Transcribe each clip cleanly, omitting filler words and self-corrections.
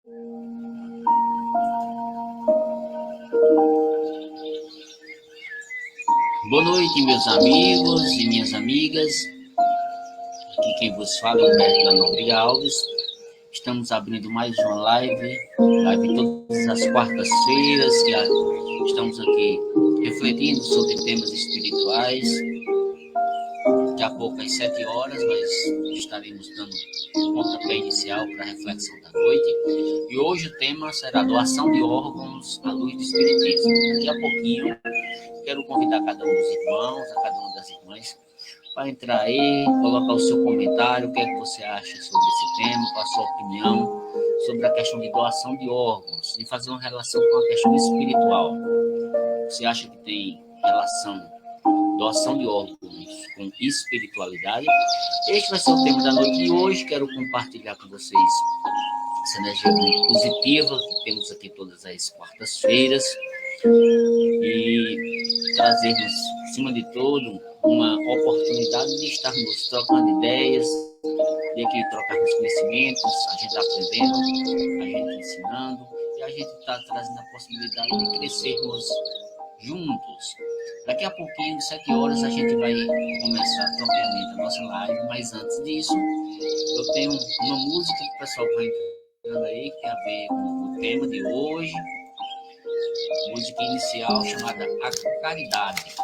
Boa noite, meus amigos e minhas amigas. Aqui quem vos fala é Humberto da Nobrega Alves. Estamos abrindo mais uma live todas as quartas-feiras, que estamos aqui refletindo sobre temas espirituais. Daqui a pouco, às 7 horas, nós estaremos dando pontapé inicial para a reflexão da noite. E hoje o tema será doação de órgãos à luz do Espiritismo. Daqui a pouquinho, quero convidar cada um dos irmãos, a cada uma das irmãs, para entrar aí, colocar o seu comentário, o que é que você acha sobre esse tema, qual a sua opinião sobre a questão de doação de órgãos, e fazer uma relação com a questão espiritual. Você acha que tem relação doação de órgãos com espiritualidade? Este vai ser o tema da noite de hoje. Quero compartilhar com vocês essa energia muito positiva que temos aqui todas as quartas-feiras e trazermos, acima de tudo, uma oportunidade de estarmos trocando ideias, de aqui trocarmos conhecimentos, a gente aprendendo, a gente ensinando, e a gente está trazendo a possibilidade de crescermos juntos. Daqui a pouquinho, 7 horas, a gente vai começar propriamente a nossa live, mas antes disso, eu tenho uma música que o pessoal vai entrando aí, que tem a ver com o tema de hoje, música inicial chamada A Caridade.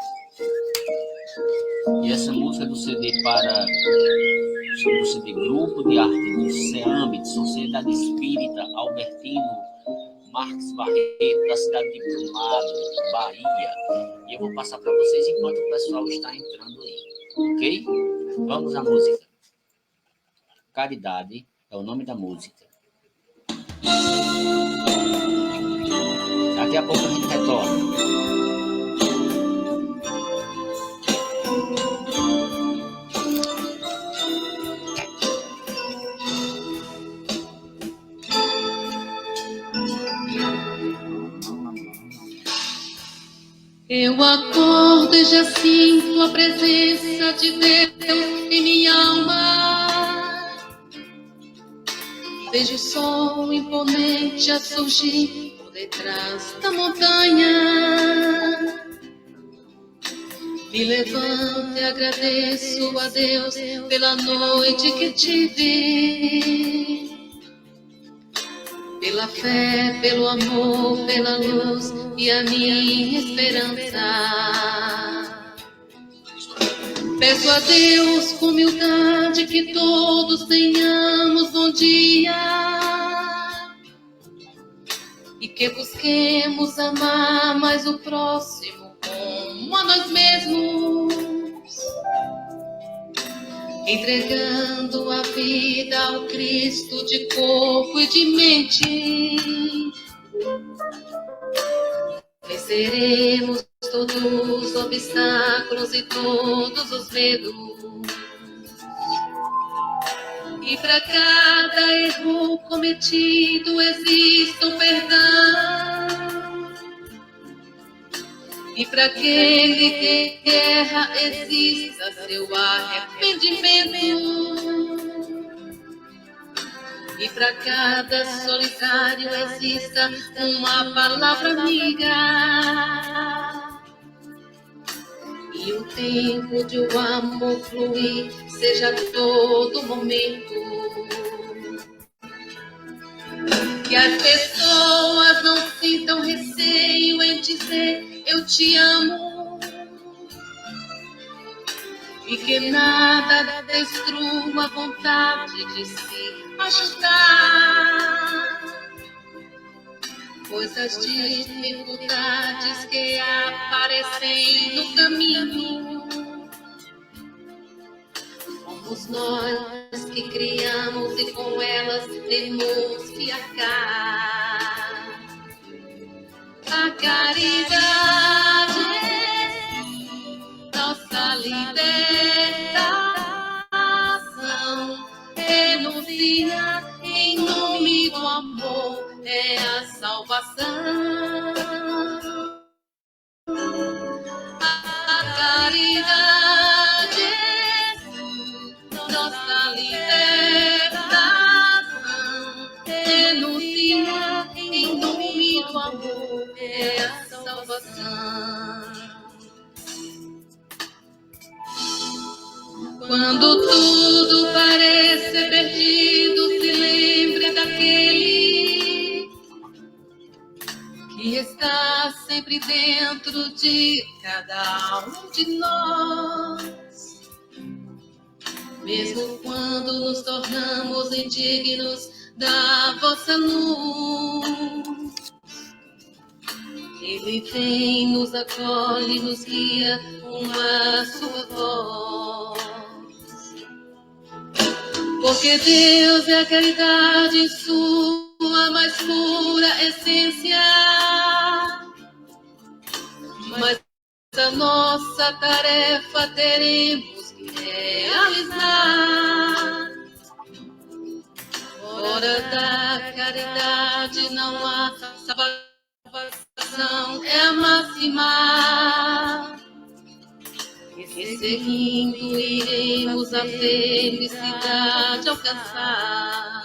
E essa música é do CD do CD Grupo de Arte do SEAMB, de Sociedade Espírita Albertino Marques Barreto, da cidade de Brumado, Bahia. E eu vou passar para vocês enquanto o pessoal está entrando aí, ok? Vamos à música. Caridade é o nome da música. Daqui a pouco a gente retorna. Eu acordo e já sinto a presença de Deus em minha alma. Vejo o sol imponente a surgir por detrás da montanha. Me levanto e agradeço a Deus pela noite que tive. Pela fé, pelo amor, pela luz e a minha esperança. Peço a Deus com humildade que todos tenhamos bom dia e que busquemos amar mais o próximo como a nós mesmos, entregando a vida ao Cristo de corpo e de mente. Venceremos todos os obstáculos e todos os medos. E para cada erro cometido existe um perdão. E para aquele que erra exista seu arrependimento. E para cada solitário exista uma palavra amiga. E o tempo de o amor fluir seja todo momento. Que as pessoas não sintam receio em dizer eu te amo. E que nada destrua a vontade de se ajudar. Pois as dificuldades que aparecem no caminho somos nós que criamos e com elas temos que arcar. A caridade é nossa libertação. Renuncia em nome do amor é a salvação. A caridade é nossa libertação. Renuncia Quando tudo parece perdido, se lembre daquele que está sempre dentro de cada um de nós. Mesmo quando nos tornamos indignos da vossa luz, Ele vem, nos acolhe, nos guia com a sua voz. Porque Deus é a caridade em sua mais pura essência. Mas a nossa tarefa teremos que realizar. Fora da caridade não há salvação, é a máxima. E seguindo iremos a felicidade alcançar.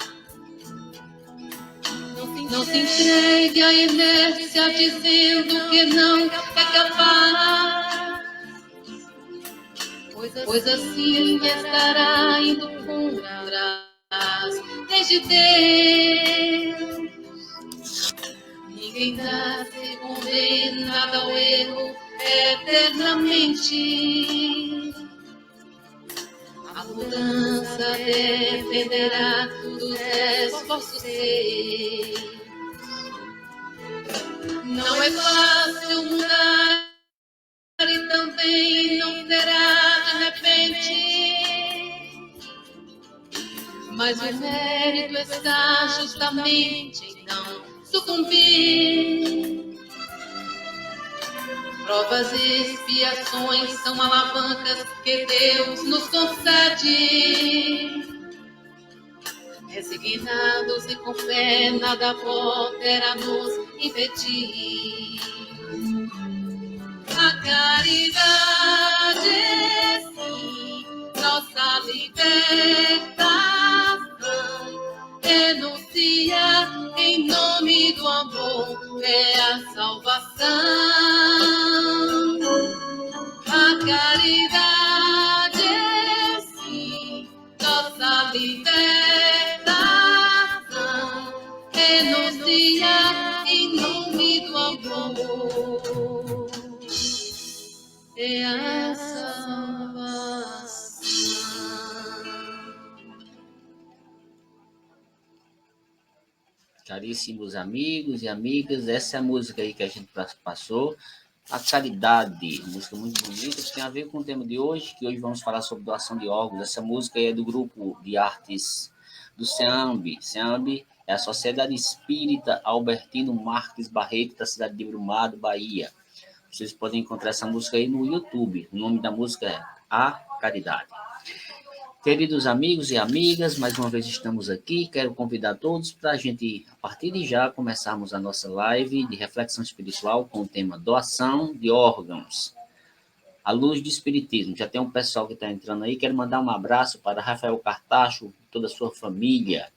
Não se entregue à inércia dizendo que não é capaz, pois assim estará indo contra as leis de Deus. Ninguém nasce condenado ao erro eternamente. A mudança dependerá dos esforços seus. Não é fácil mudar e também não será de repente. Mas o mérito está justamente em não sucumbir. Provas e expiações são alavancas que Deus nos concede. Resignados e com fé, nada poderá nos impedir. A caridade é sim nossa libertação. Renuncia em nome do amor, é a salvação. A caridade é sim nossa libertação. Renuncia em nome do amor, é a salvação. Caríssimos amigos e amigas, essa é a música aí que a gente passou, a caridade, música muito bonita, que tem a ver com o tema de hoje, que hoje vamos falar sobre doação de órgãos. Essa música é do grupo de artes do SEAMB. SEAMB é a Sociedade Espírita Albertino Marques Barreto, da cidade de Brumado, Bahia. Vocês podem encontrar essa música aí no YouTube. O nome da música é A Caridade. Queridos amigos e amigas, mais uma vez estamos aqui. Quero convidar todos para a gente, a partir de já, começarmos a nossa live de reflexão espiritual com o tema doação de órgãos, à luz do Espiritismo. Já tem um pessoal que está entrando aí. Quero mandar um abraço para Rafael Cartacho, toda a sua família,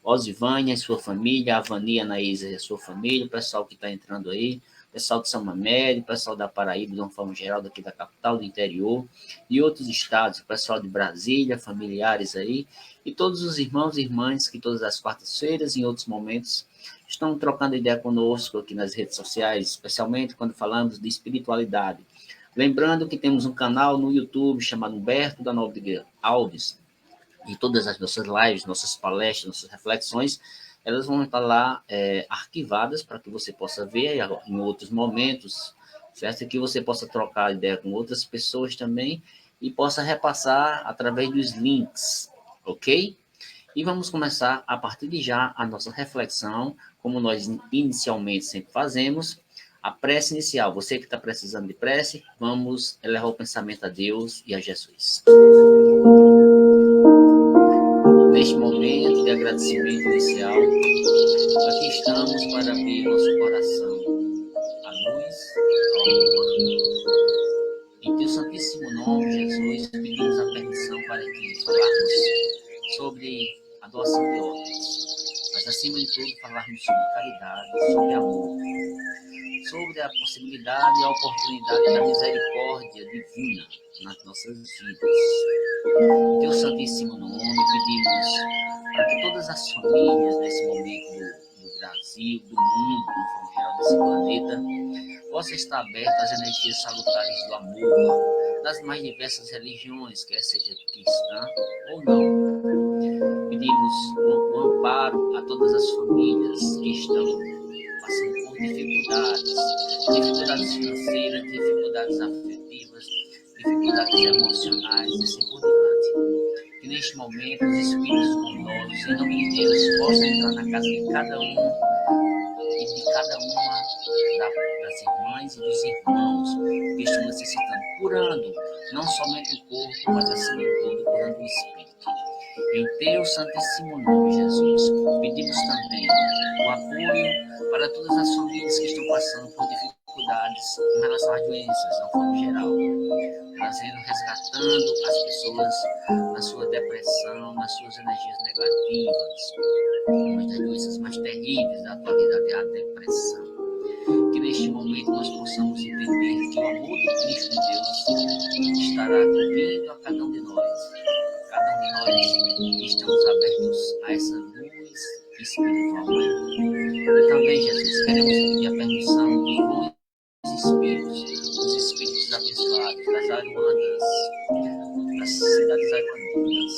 Osivânia e sua família, a Vania Anaísa e a sua família, o pessoal que está entrando aí, o pessoal de São Mamédio, o pessoal da Paraíba, de uma forma geral, daqui da capital, do interior, e outros estados, o pessoal de Brasília, familiares aí, e todos os irmãos e irmãs que todas as quartas-feiras, em outros momentos, estão trocando ideia conosco aqui nas redes sociais, especialmente quando falamos de espiritualidade. Lembrando que temos um canal no YouTube chamado Humberto da Nóbrega Alves, e todas as nossas lives, nossas palestras, nossas reflexões, elas vão estar lá arquivadas para que você possa ver em outros momentos, certo? Que você possa trocar ideia com outras pessoas também e possa repassar através dos links, ok? E vamos começar a partir de já a nossa reflexão, como nós inicialmente sempre fazemos, a prece inicial. Você que está precisando de prece, vamos elevar o pensamento a Deus e a Jesus. Neste momento de agradecimento inicial, aqui estamos para abrir nosso coração à luz, ao amor. Em teu santíssimo nome, Jesus, pedimos a permissão para que falarmos sobre a doação de órgãos. A mas acima de tudo falarmos sobre caridade, sobre amor, sobre a possibilidade e a oportunidade da misericórdia divina nas nossas vidas. Em teu santíssimo nome, pedimos para que todas as famílias nesse momento do Brasil, do mundo, de uma forma geral desse planeta, possam estar abertas às energias salutares do amor, das mais diversas religiões, quer seja cristã ou não. Pedimos o amparo a todas as famílias que estão passando por dificuldades financeiras, dificuldades afetivas, dificuldades emocionais e assim por diante. Que neste momento os espíritos bondosos, em nome de Deus, possam entrar na casa de cada um e de cada uma das irmãs e dos irmãos que estão necessitando, curando não somente o corpo, mas acima de tudo, curando o espírito. Em teu santíssimo nome, Jesus, pedimos também o apoio para todas as famílias que estão passando por dificuldades em relação às doenças, de uma forma geral, resgatando as pessoas na sua depressão, nas suas energias negativas. Uma das doenças mais terríveis da atualidade é a depressão. Que neste momento nós possamos entender que o amor do Cristo de Deus estará cobrindo a cada um de nós. Cada um de nós que estamos abertos a essa luz espiritual. E também, Jesus, queremos pedir a permissão dos bons espíritos, os espíritos abençoados das aruanas, das cidades aruanas,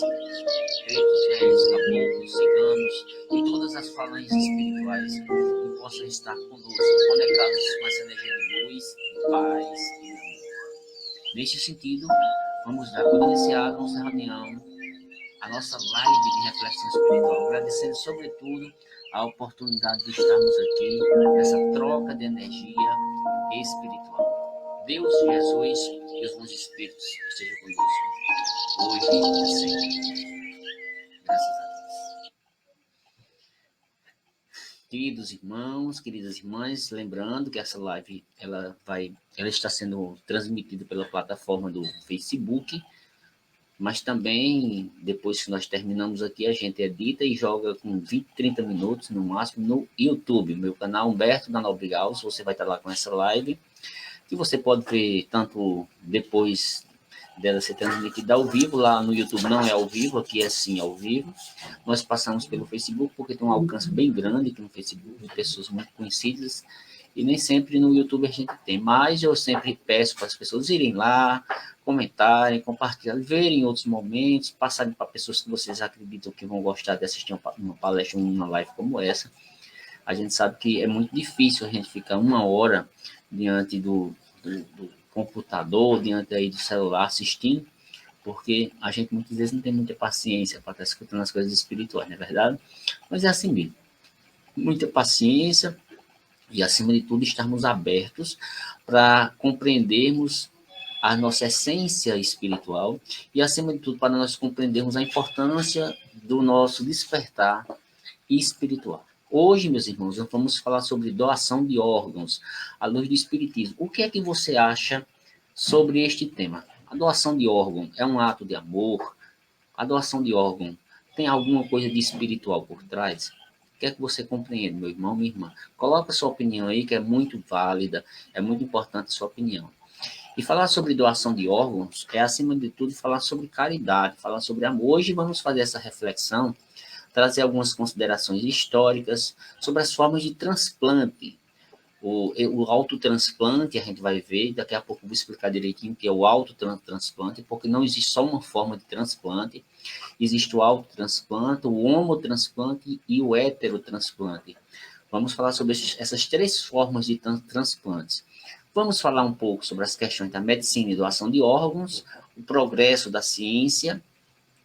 pretos, velhos, caboclos, ciganos e todas as falanges espirituais que possam estar conosco, conectados com essa energia de luz, de paz e amor. Neste sentido, vamos dar por iniciada a nossa reunião, a nossa live de reflexão espiritual, agradecendo sobretudo a oportunidade de estarmos aqui nessa troca de energia espiritual. Deus, Jesus e os bons espíritos estejam conosco, hoje e sempre. Graças a Deus. Queridos irmãos, queridas irmãs, lembrando que essa live ela está sendo transmitida pela plataforma do Facebook, mas também, depois que nós terminamos aqui, a gente edita e joga com 20, 30 minutos, no máximo, no YouTube. Meu canal Humberto da Nobre Alves, você vai estar lá com essa live, que você pode ver tanto depois dela ser transmitida ao vivo, lá no YouTube não é ao vivo, aqui é sim ao vivo. Nós passamos pelo Facebook, porque tem um alcance bem grande aqui no Facebook, de pessoas muito conhecidas, e nem sempre no YouTube a gente tem, mas eu sempre peço para as pessoas irem lá, comentarem, compartilharem, verem outros momentos, passarem para pessoas que vocês acreditam que vão gostar de assistir uma palestra, uma live como essa. A gente sabe que é muito difícil a gente ficar uma hora diante do computador, diante aí do celular assistindo, porque a gente muitas vezes não tem muita paciência para estar escutando as coisas espirituais, não é verdade? Mas é assim mesmo. Muita paciência e, acima de tudo, estarmos abertos para compreendermos a nossa essência espiritual e, acima de tudo, para nós compreendermos a importância do nosso despertar espiritual. Hoje, meus irmãos, nós vamos falar sobre doação de órgãos à luz do espiritismo. O que é que você acha sobre este tema? A doação de órgão é um ato de amor? A doação de órgão tem alguma coisa de espiritual por trás? O que é que você compreende, meu irmão, minha irmã? Coloca a sua opinião aí, que é muito válida, é muito importante a sua opinião. E falar sobre doação de órgãos é, acima de tudo, falar sobre caridade, falar sobre amor. Hoje vamos fazer essa reflexão, trazer algumas considerações históricas sobre as formas de transplante. O autotransplante, a gente vai ver, daqui a pouco eu vou explicar direitinho o que é o autotransplante, porque não existe só uma forma de transplante, existe o autotransplante, o homotransplante e o heterotransplante. Vamos falar sobre essas três formas de transplantes. Vamos falar um pouco sobre as questões da medicina e doação de órgãos, o progresso da ciência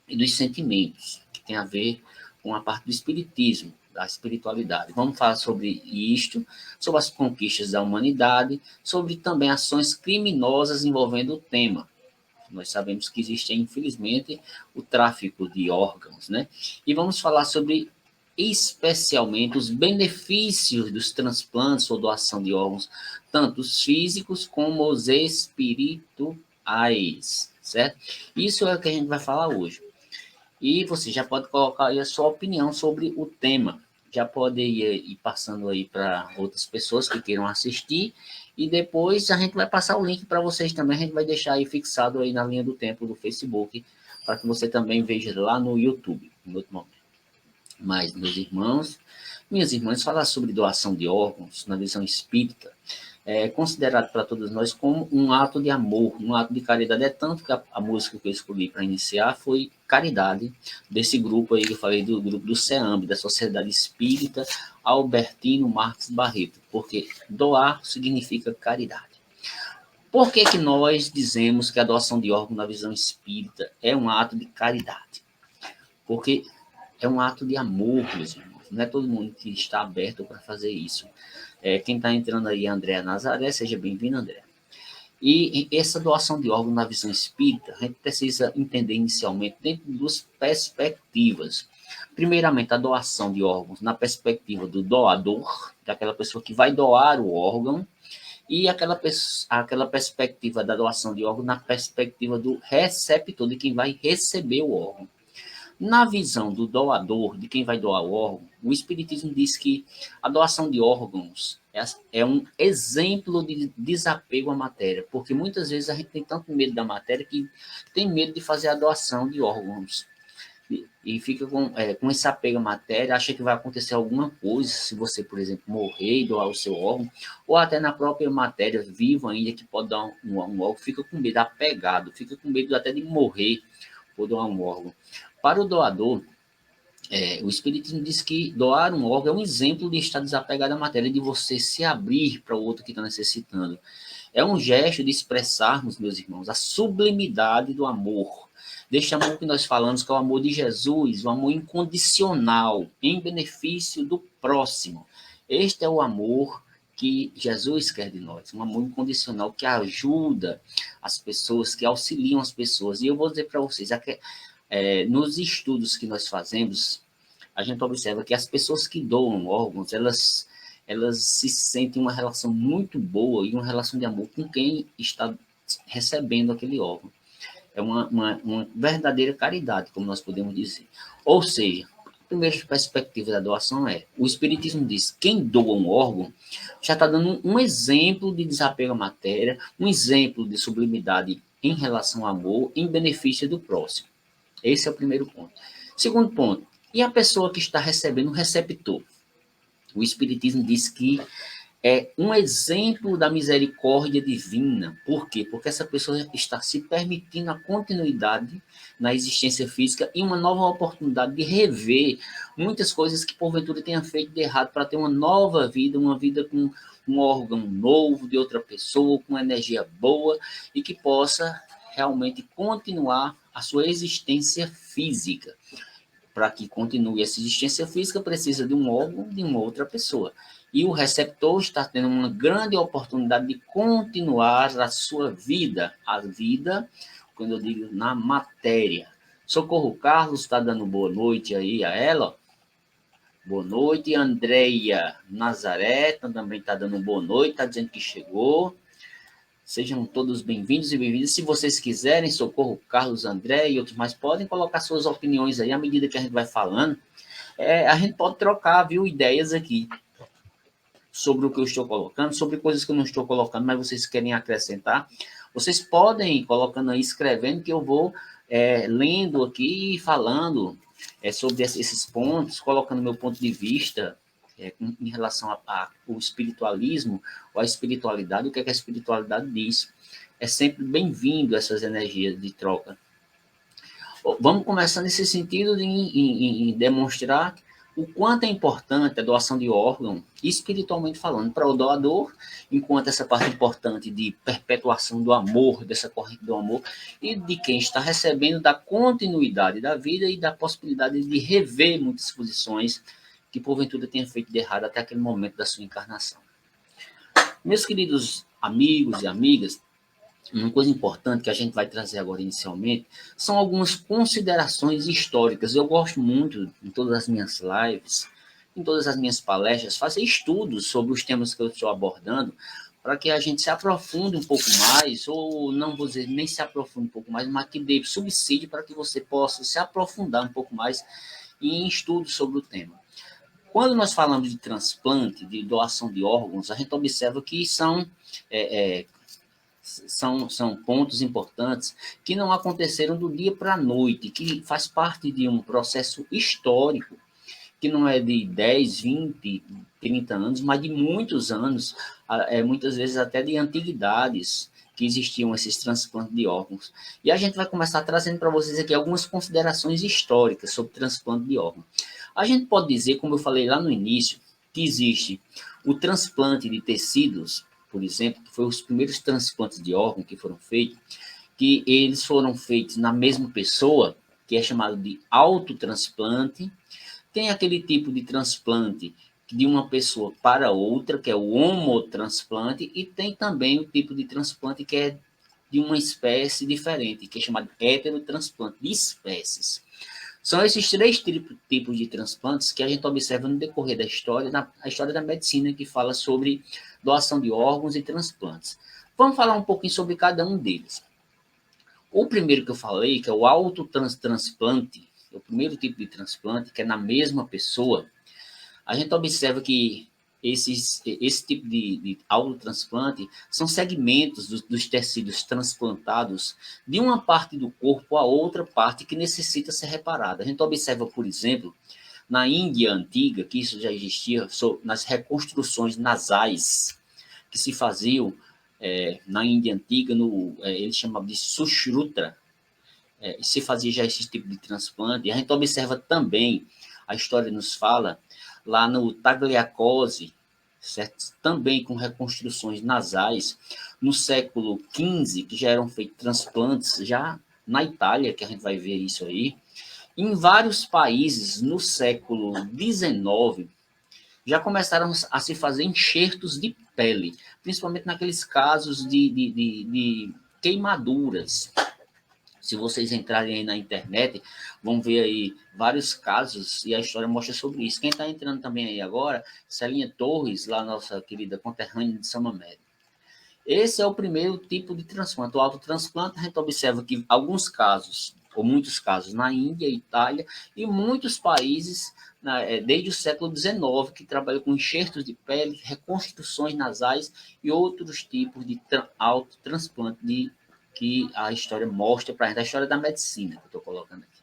e dos sentimentos, que tem a ver com a parte do espiritismo, da espiritualidade. Vamos falar sobre isto, sobre as conquistas da humanidade, sobre também ações criminosas envolvendo o tema. Nós sabemos que existe, infelizmente, o tráfico de órgãos, né? E vamos falar sobre, especialmente, os benefícios dos transplantes ou doação de órgãos, tanto os físicos como os espirituais, certo? Isso é o que a gente vai falar hoje. E você já pode colocar aí a sua opinião sobre o tema. já pode ir passando aí para outras pessoas que queiram assistir, e depois a gente vai passar o link para vocês também, a gente vai deixar aí fixado aí na linha do tempo do Facebook, para que você também veja lá no YouTube, em outro momento. Mas, meus irmãos, minhas irmãs, falar sobre doação de órgãos na visão espírita é considerado para todos nós como um ato de amor, um ato de caridade. É tanto que a música que eu escolhi para iniciar foi Caridade, desse grupo aí que eu falei, do grupo do SEAMB, da Sociedade Espírita Albertino Marques Barreto, porque doar significa caridade. Por que nós dizemos que a doação de órgãos na visão espírita é um ato de caridade? Porque é um ato de amor, meus irmãos. Não é todo mundo que está aberto para fazer isso. Quem está entrando aí é Andréa Nazaré, seja bem-vindo, André. E essa doação de órgãos na visão espírita, a gente precisa entender inicialmente dentro de duas perspectivas. Primeiramente, a doação de órgãos na perspectiva do doador, daquela pessoa que vai doar o órgão, e aquela perspectiva da doação de órgãos na perspectiva do receptor, de quem vai receber o órgão. Na visão do doador, de quem vai doar o órgão, o Espiritismo diz que a doação de órgãos é um exemplo de desapego à matéria, porque muitas vezes a gente tem tanto medo da matéria que tem medo de fazer a doação de órgãos. E fica com esse apego à matéria, acha que vai acontecer alguma coisa se você, por exemplo, morrer e doar o seu órgão, ou até na própria matéria viva ainda, que pode dar um órgão, fica com medo, apegado, fica com medo até de morrer por doar um órgão. Para o doador, o Espiritismo diz que doar um órgão é um exemplo de estar desapegado à matéria, de você se abrir para o outro que está necessitando. É um gesto de expressarmos, meus irmãos, a sublimidade do amor. Deste amor que nós falamos, que é o amor de Jesus, o amor incondicional, em benefício do próximo. Este é o amor que Jesus quer de nós, um amor incondicional que ajuda as pessoas, que auxiliam as pessoas. E eu vou dizer para vocês, nos estudos que nós fazemos, a gente observa que as pessoas que doam órgãos, elas se sentem uma relação muito boa e uma relação de amor com quem está recebendo aquele órgão. É uma verdadeira caridade, como nós podemos dizer. Ou seja, a primeira perspectiva da doação o Espiritismo diz, quem doa um órgão já está dando um exemplo de desapego à matéria, um exemplo de sublimidade em relação ao amor, em benefício do próximo. Esse é o primeiro ponto. Segundo ponto, e a pessoa que está recebendo o receptor? O Espiritismo diz que é um exemplo da misericórdia divina. Por quê? Porque essa pessoa está se permitindo a continuidade na existência física e uma nova oportunidade de rever muitas coisas que porventura tenha feito de errado para ter uma nova vida, uma vida com um órgão novo de outra pessoa, com energia boa e que possa realmente continuar a sua existência física. Para que continue essa existência física, precisa de um órgão de uma outra pessoa. E o receptor está tendo uma grande oportunidade de continuar a sua vida. A vida, quando eu digo na matéria. Socorro Carlos está dando boa noite aí a ela. Boa noite. Andréia Nazaré também está dando boa noite, está dizendo que chegou. Sejam todos bem-vindos e bem-vindas. Se vocês quiserem, Socorro, Carlos, André e outros mais, podem colocar suas opiniões aí à medida que a gente vai falando. A gente pode trocar, viu, ideias aqui sobre o que eu estou colocando, sobre coisas que eu não estou colocando, mas vocês querem acrescentar. Vocês podem ir colocando aí, escrevendo, que eu vou lendo aqui e falando sobre esses pontos, colocando meu ponto de vista em relação ao espiritualismo, ou à espiritualidade, o que a espiritualidade diz. É sempre bem-vindo essas energias de troca. Vamos começar nesse sentido em demonstrar o quanto é importante a doação de órgão, espiritualmente falando, para o doador, enquanto essa parte importante de perpetuação do amor, dessa corrente do amor, e de quem está recebendo, da continuidade da vida e da possibilidade de rever muitas posições que porventura tenha feito de errado até aquele momento da sua encarnação. Meus queridos amigos e amigas, uma coisa importante que a gente vai trazer agora inicialmente são algumas considerações históricas. Eu gosto muito, em todas as minhas lives, em todas as minhas palestras, fazer estudos sobre os temas que eu estou abordando, para que a gente se aprofunde um pouco mais, ou não vou dizer nem se aprofunde um pouco mais, mas que dê subsídio para que você possa se aprofundar um pouco mais em estudos sobre o tema. Quando nós falamos de transplante, de doação de órgãos, a gente observa que são pontos importantes que não aconteceram do dia para a noite, que faz parte de um processo histórico, que não é de 10, 20, 30 anos, mas de muitos anos, muitas vezes até de antiguidades, que existiam esses transplantes de órgãos. E a gente vai começar trazendo para vocês aqui algumas considerações históricas sobre transplante de órgãos. A gente pode dizer, como eu falei lá no início, que existe o transplante de tecidos, por exemplo, que foi os primeiros transplantes de órgãos que foram feitos, que eles foram feitos na mesma pessoa, que é chamado de autotransplante. Tem aquele tipo de transplante de uma pessoa para outra, que é o homotransplante, e tem também o tipo de transplante que é de uma espécie diferente, que é chamado heterotransplante, de espécies. São esses três tipos de transplantes que a gente observa no decorrer da história, a história da medicina, que fala sobre doação de órgãos e transplantes. Vamos falar um pouquinho sobre cada um deles. O primeiro que eu falei, que é o autotransplante, é o primeiro tipo de transplante, que é na mesma pessoa, a gente observa que esse tipo de autotransplante são segmentos dos tecidos transplantados de uma parte do corpo a outra parte que necessita ser reparada. A gente observa, por exemplo, na Índia antiga, que isso já existia, nas reconstruções nasais que se faziam na Índia antiga, eles chamavam de Sushruta, se fazia já esse tipo de transplante. E a gente observa também, a história nos fala, lá no Tagliacozzi, certo? Também com reconstruções nasais, no século XV, que já eram feitos transplantes, já na Itália, que a gente vai ver isso aí. Em vários países, no século XIX, já começaram a se fazer enxertos de pele, principalmente naqueles casos de queimaduras. Se vocês entrarem aí na internet, vão ver aí vários casos e a história mostra sobre isso. Quem está entrando também aí agora, Celinha Torres, lá nossa querida conterrânea de São Mamede. Esse é o primeiro tipo de transplante. O autotransplante, a gente observa que alguns casos, ou muitos casos, na Índia, Itália e muitos países, desde o século XIX, que trabalham com enxertos de pele, reconstruções nasais e outros tipos de autotransplante que a história mostra para a gente, a história da medicina, que eu estou colocando aqui.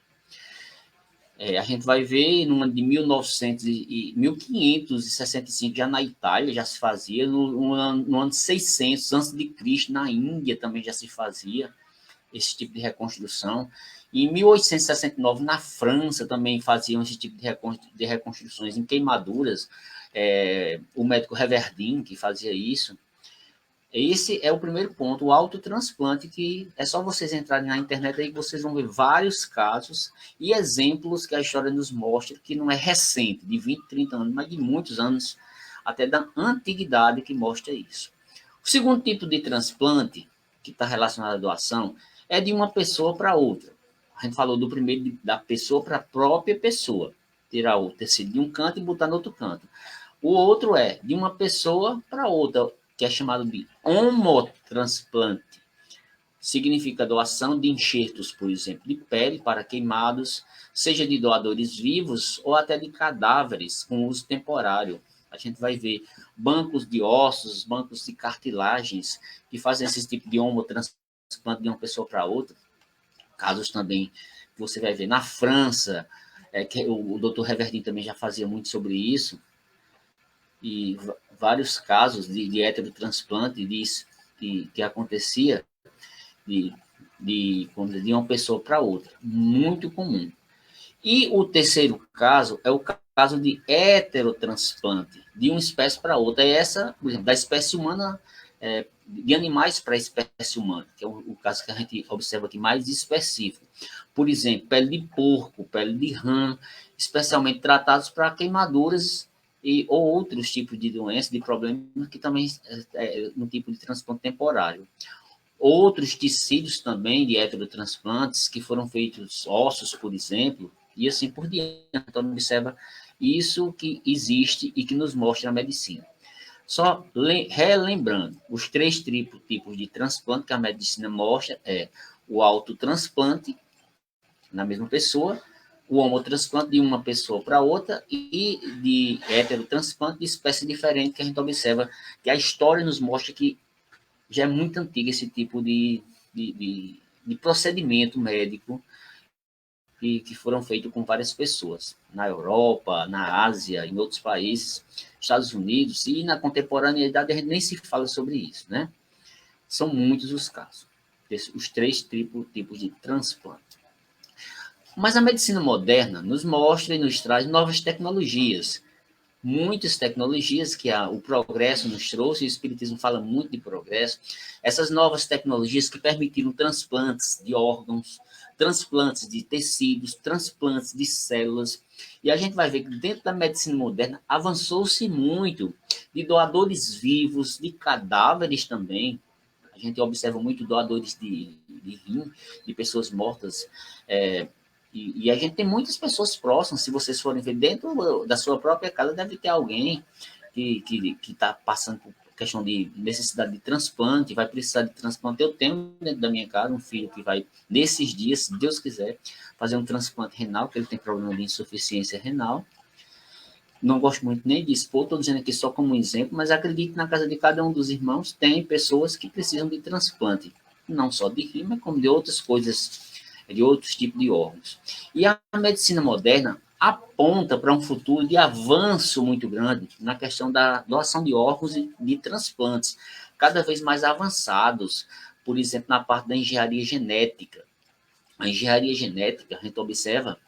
A gente vai ver numa de 1565, já na Itália, já se fazia, no ano 600 a.C., na Índia também já se fazia esse tipo de reconstrução. Em 1869, na França, também faziam esse tipo de reconstruções em queimaduras. O médico Reverdin, que fazia isso. Esse é o primeiro ponto, o autotransplante, que é só vocês entrarem na internet aí que vocês vão ver vários casos e exemplos que a história nos mostra, que não é recente, de 20, 30 anos, mas de muitos anos, até da antiguidade, que mostra isso. O segundo tipo de transplante, que está relacionado à doação, é de uma pessoa para outra. A gente falou do primeiro, da pessoa para a própria pessoa, tirar o tecido de um canto e botar no outro canto. O outro é de uma pessoa para outra, que é chamado de homotransplante. Significa doação de enxertos, por exemplo, de pele para queimados, seja de doadores vivos ou até de cadáveres com uso temporário. A gente vai ver bancos de ossos, bancos de cartilagens, que fazem esse tipo de homotransplante de uma pessoa para outra. Casos também que você vai ver na França, que o Dr. Reverdin também já fazia muito sobre isso, e vários casos de heterotransplante que acontecia de uma pessoa para outra. Muito comum. E o terceiro caso é o caso de heterotransplante, de uma espécie para outra. É essa, por exemplo, da espécie humana, de animais para a espécie humana, que é o caso que a gente observa aqui mais específico. Por exemplo, pele de porco, pele de rã, especialmente tratados para queimaduras ou outros tipos de doenças, de problemas, que também é um tipo de transplante temporário. Outros tecidos também de heterotransplantes, que foram feitos ossos, por exemplo, e assim por diante. Então, observa isso que existe e que nos mostra a medicina. Só relembrando, os três tipos de transplante que a medicina mostra é o autotransplante, na mesma pessoa, o homotransplante de uma pessoa para outra e de heterotransplante de espécie diferente, que a gente observa que a história nos mostra que já é muito antigo esse tipo de procedimento médico que foram feitos com várias pessoas, na Europa, na Ásia, em outros países, Estados Unidos, e na contemporaneidade a gente nem se fala sobre isso, né? São muitos os casos, os três tipos de transplante. Mas a medicina moderna nos mostra e nos traz novas tecnologias, muitas tecnologias que o progresso nos trouxe, e o Espiritismo fala muito de progresso, essas novas tecnologias que permitiram transplantes de órgãos, transplantes de tecidos, transplantes de células, e a gente vai ver que dentro da medicina moderna avançou-se muito de doadores vivos, de cadáveres também. A gente observa muito doadores de rim, de pessoas mortas, e a gente tem muitas pessoas próximas, se vocês forem ver, dentro da sua própria casa deve ter alguém que está passando por questão de necessidade de transplante, vai precisar de transplante. Eu tenho dentro da minha casa um filho que vai, nesses dias, se Deus quiser, fazer um transplante renal, porque ele tem problema de insuficiência renal. Não gosto muito nem de expor, estou dizendo aqui só como um exemplo, mas acredito que na casa de cada um dos irmãos tem pessoas que precisam de transplante, não só de rim, mas como de outras coisas, de outros tipos de órgãos. E a medicina moderna aponta para um futuro de avanço muito grande na questão da doação de órgãos e de transplantes, cada vez mais avançados, por exemplo, na parte da engenharia genética. A engenharia genética, a gente observa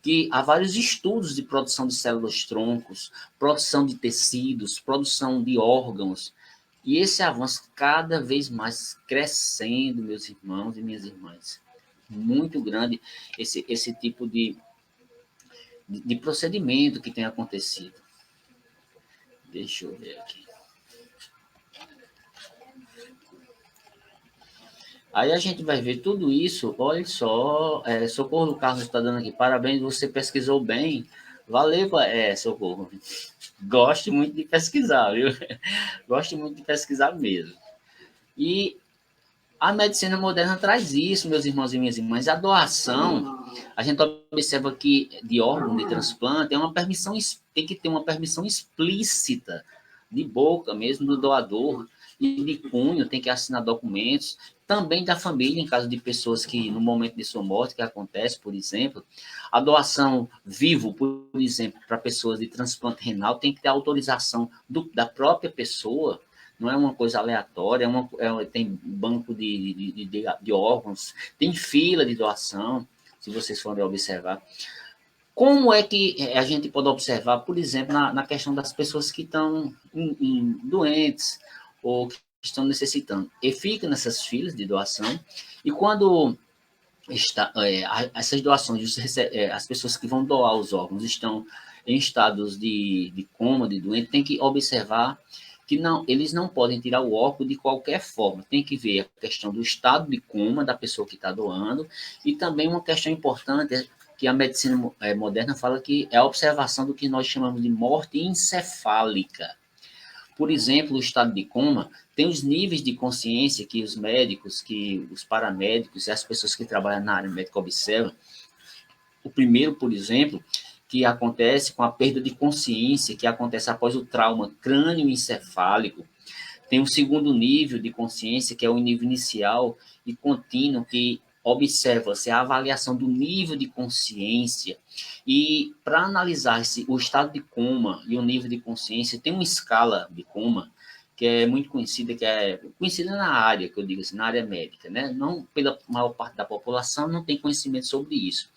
que há vários estudos de produção de células-troncos, produção de tecidos, produção de órgãos, e esse avanço cada vez mais crescendo, meus irmãos e minhas irmãs. Muito grande esse tipo de procedimento que tem acontecido. Deixa eu ver aqui. Aí a gente vai ver tudo isso, olha só, Socorro Carlos está dando aqui, parabéns, você pesquisou bem, valeu, Socorro. Gosto muito de pesquisar, viu? Gosto muito de pesquisar mesmo. E a medicina moderna traz isso, meus irmãos e minhas irmãs. A doação, a gente observa que de órgão de transplante tem que ter uma permissão explícita, de boca mesmo, do doador, e de cunho, tem que assinar documentos, também da família, em caso de pessoas que, no momento de sua morte, que acontece, por exemplo, a doação vivo, por exemplo, para pessoas de transplante renal, tem que ter autorização da própria pessoa, não é uma coisa aleatória, tem banco de órgãos, tem fila de doação, se vocês forem observar. Como é que a gente pode observar, por exemplo, na questão das pessoas que estão doentes ou que estão necessitando? E fica nessas filas de doação, e quando essas doações, as pessoas que vão doar os órgãos estão em estados de coma, de doente, tem que observar que eles não podem tirar o órgão de qualquer forma. Tem que ver a questão do estado de coma da pessoa que está doando, e também uma questão importante que a medicina moderna fala que é a observação do que nós chamamos de morte encefálica. Por exemplo, o estado de coma tem os níveis de consciência que os médicos, que os paramédicos e as pessoas que trabalham na área médica observam. O primeiro, por exemplo, que acontece com a perda de consciência, que acontece após o trauma crânioencefálico. Tem um segundo nível de consciência, que é o nível inicial e contínuo, que observa-se a avaliação do nível de consciência. E para analisar o estado de coma e o nível de consciência, tem uma escala de coma que é muito conhecida, que é conhecida na área, que eu digo assim, na área médica, né? Não pela maior parte da população, não tem conhecimento sobre isso.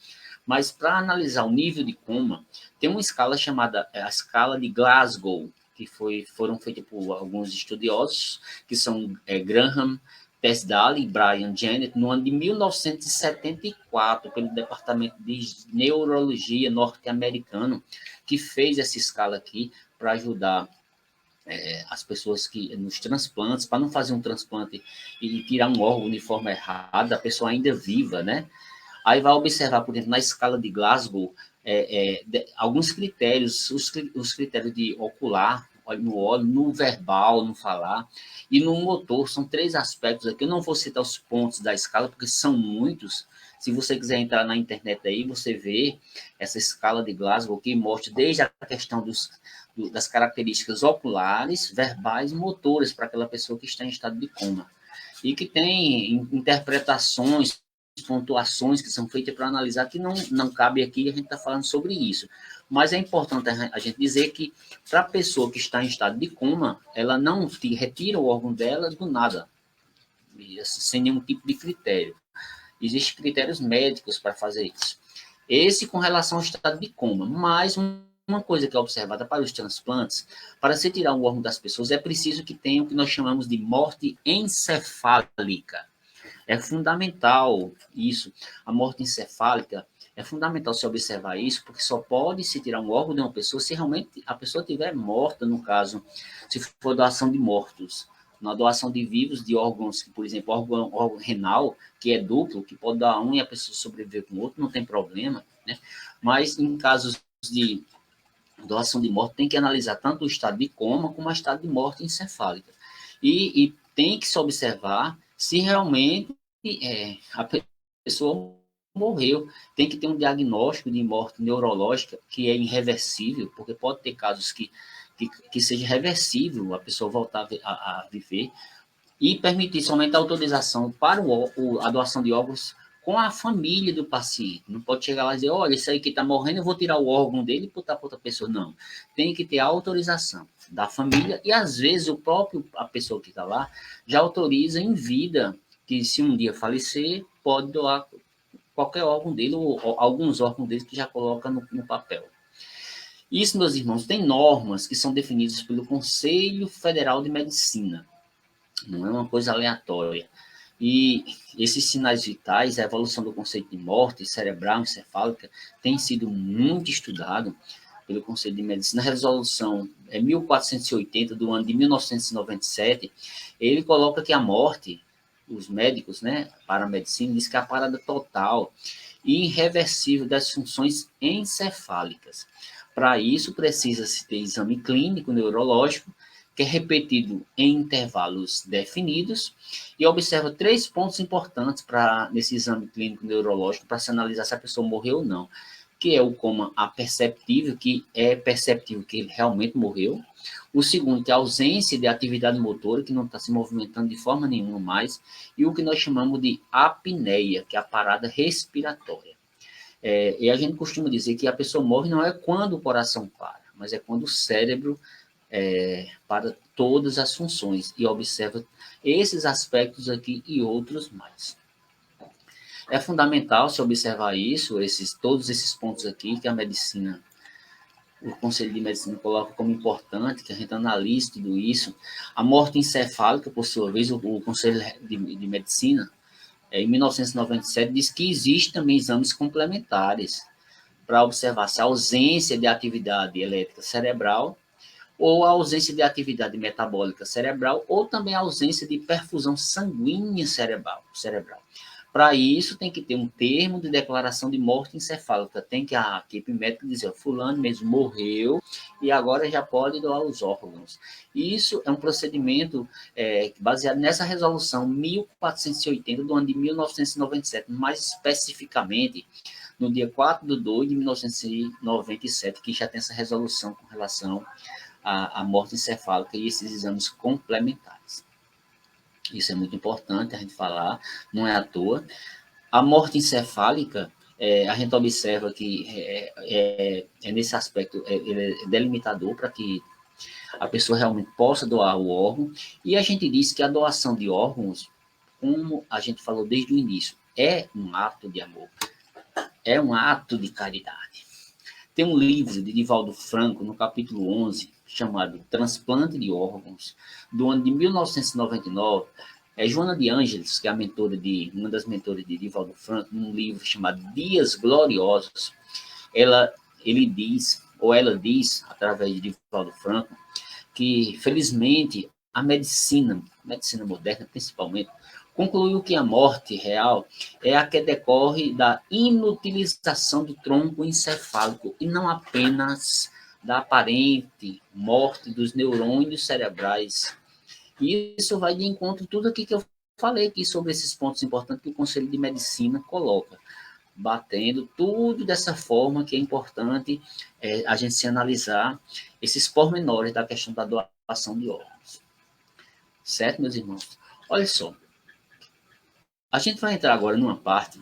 Mas para analisar o nível de coma, tem uma escala chamada a escala de Glasgow, que foram feitas por alguns estudiosos, que são Graham, Tesdale e Brian Janet, no ano de 1974, pelo Departamento de Neurologia norte-americano, que fez essa escala aqui para ajudar as pessoas que nos transplantes, para não fazer um transplante e tirar um órgão de forma errada, a pessoa ainda viva, né? Aí vai observar, por exemplo, na escala de Glasgow, alguns critérios, os critérios de ocular, no olho, no verbal, no falar, e no motor, são 3 aspectos aqui. Eu não vou citar os pontos da escala, porque são muitos, Se você quiser entrar na internet aí, você vê essa escala de Glasgow que mostra desde a questão das características oculares, verbais e motoras para aquela pessoa que está em estado de coma. E que tem interpretações, pontuações que são feitas para analisar, que não cabe aqui, a gente está falando sobre isso. Mas é importante a gente dizer que, para a pessoa que está em estado de coma, ela não retira o órgão dela do nada, sem nenhum tipo de critério. Existem critérios médicos para fazer isso. Esse com relação ao estado de coma. Mas uma coisa que é observada para os transplantes, para se tirar o órgão das pessoas, é preciso que tenha o que nós chamamos de morte encefálica. É fundamental isso. A morte encefálica é fundamental se observar isso, porque só pode se tirar um órgão de uma pessoa se realmente a pessoa estiver morta, no caso, se for doação de mortos. Na doação de vivos, de órgãos, por exemplo, órgão renal, que é duplo, que pode dar um e a pessoa sobreviver com o outro, não tem problema, né? Mas em casos de doação de morte, tem que analisar tanto o estado de coma como o estado de morte encefálica. E tem que se observar se realmente a pessoa morreu. Tem que ter um diagnóstico de morte neurológica que é irreversível, porque pode ter casos que seja reversível a pessoa voltar a viver, e permitir somente a autorização para a doação de órgãos com a família do paciente. Não pode chegar lá e dizer, olha, isso aí que está morrendo, eu vou tirar o órgão dele e botar para outra pessoa. Não. Tem que ter a autorização da família e, às vezes, a pessoa que está lá já autoriza em vida que, se um dia falecer, pode doar qualquer órgão dele ou alguns órgãos dele que já coloca no papel. Isso, meus irmãos, tem normas que são definidas pelo Conselho Federal de Medicina. Não é uma coisa aleatória. E esses sinais vitais, a evolução do conceito de morte cerebral, encefálica, tem sido muito estudado pelo Conselho de Medicina. A resolução 1480 do ano de 1997, ele coloca que a morte, os médicos, né, para a medicina, diz que é a parada total e irreversível das funções encefálicas. Para isso, precisa-se ter exame clínico neurológico, que é repetido em intervalos definidos, e observa 3 pontos importantes nesse exame clínico neurológico para se analisar se a pessoa morreu ou não, que é o coma aperceptível, que é perceptível que ele realmente morreu. O segundo, que é a ausência de atividade motora, que não está se movimentando de forma nenhuma mais, e o que nós chamamos de apneia, que é a parada respiratória. E a gente costuma dizer que a pessoa morre não é quando o coração para, mas é quando o cérebro para todas as funções, e observa esses aspectos aqui e outros mais. É fundamental se observar isso, todos esses pontos aqui que a medicina, o Conselho de Medicina coloca como importante, que a gente analise tudo isso. A morte encefálica, por sua vez, o Conselho de Medicina, em 1997, diz que existe também exames complementares para observar se a ausência de atividade elétrica cerebral ou a ausência de atividade metabólica cerebral, ou também a ausência de perfusão sanguínea cerebral. Para isso, tem que ter um termo de declaração de morte encefálica. Tem que a equipe médica dizer, fulano mesmo morreu e agora já pode doar os órgãos. Isso é um procedimento baseado nessa resolução 1480 do ano de 1997, mais especificamente no dia 4 de 2 de 1997, que já tem essa resolução com relação a morte encefálica e esses exames complementares. Isso é muito importante a gente falar, não é à toa. A morte encefálica, a gente observa que nesse aspecto, ele é delimitador para que a pessoa realmente possa doar o órgão, e a gente diz que a doação de órgãos, como a gente falou desde o início, é um ato de amor, é um ato de caridade. Tem um livro de Divaldo Franco, no capítulo 11, chamado Transplante de Órgãos, do ano de 1999. Joana de Ângeles, que é uma das mentoras de Divaldo Franco, num livro chamado Dias Gloriosos, ela diz, através de Divaldo Franco, que, felizmente, a medicina moderna, principalmente, concluiu que a morte real é a que decorre da inutilização do tronco encefálico e não apenas da aparente morte dos neurônios cerebrais. E isso vai de encontro a tudo aqui que eu falei aqui sobre esses pontos importantes que o Conselho de Medicina coloca, batendo tudo dessa forma que é importante a gente se analisar esses pormenores da questão da doação de órgãos. Certo, meus irmãos? Olha só, a gente vai entrar agora numa parte,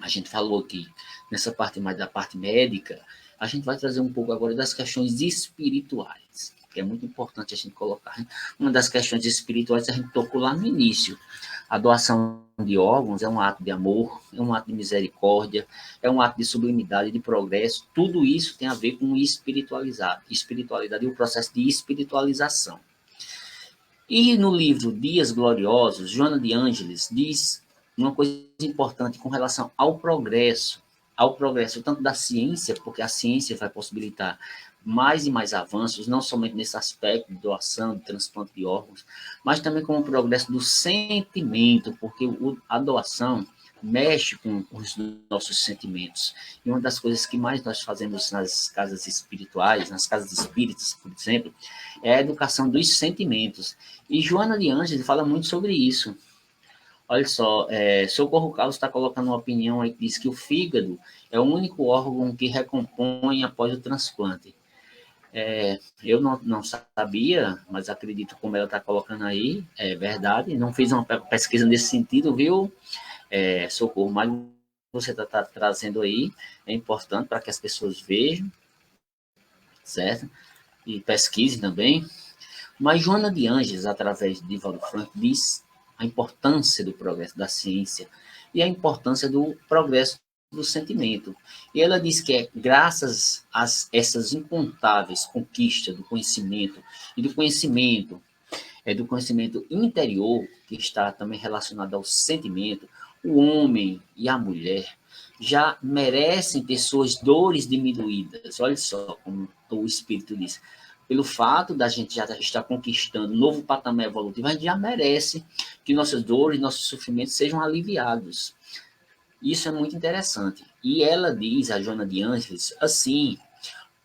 a gente falou aqui, nessa parte mais da parte médica, a gente vai trazer um pouco agora das questões espirituais, que é muito importante a gente colocar. Uma das questões espirituais a gente tocou lá no início. A doação de órgãos é um ato de amor, é um ato de misericórdia, é um ato de sublimidade, de progresso. Tudo isso tem a ver com espiritualidade e o processo de espiritualização. E no livro Dias Gloriosos, Joana de Ângeles diz uma coisa importante com relação ao progresso tanto da ciência, porque a ciência vai possibilitar mais e mais avanços, não somente nesse aspecto de doação, de transplante de órgãos, mas também com o progresso do sentimento, porque a doação mexe com os nossos sentimentos. E uma das coisas que mais nós fazemos nas casas espirituais, nas casas espíritas, por exemplo, é a educação dos sentimentos. E Joana de Ângeles fala muito sobre isso. Olha só, Socorro Carlos está colocando uma opinião aí que diz que o fígado é o único órgão que recompõe após o transplante. Eu não sabia, mas acredito como ela está colocando aí, é verdade. Não fiz uma pesquisa nesse sentido, viu, Socorro? Mas você está trazendo aí, é importante para que as pessoas vejam, certo? E pesquisem também. Mas Joana de Ângeles, através de Divaldo Franco, diz a importância do progresso da ciência e a importância do progresso do sentimento. E ela diz que é graças a essas incontáveis conquistas do conhecimento e do conhecimento interior, que está também relacionado ao sentimento, o homem e a mulher já merecem ter suas dores diminuídas. Olha só como o Espírito diz. Pelo fato da gente já estar conquistando um novo patamar evolutivo, a gente já merece que nossas dores, nossos sofrimentos sejam aliviados. Isso é muito interessante. E ela diz, a Joana de Ângeles, assim,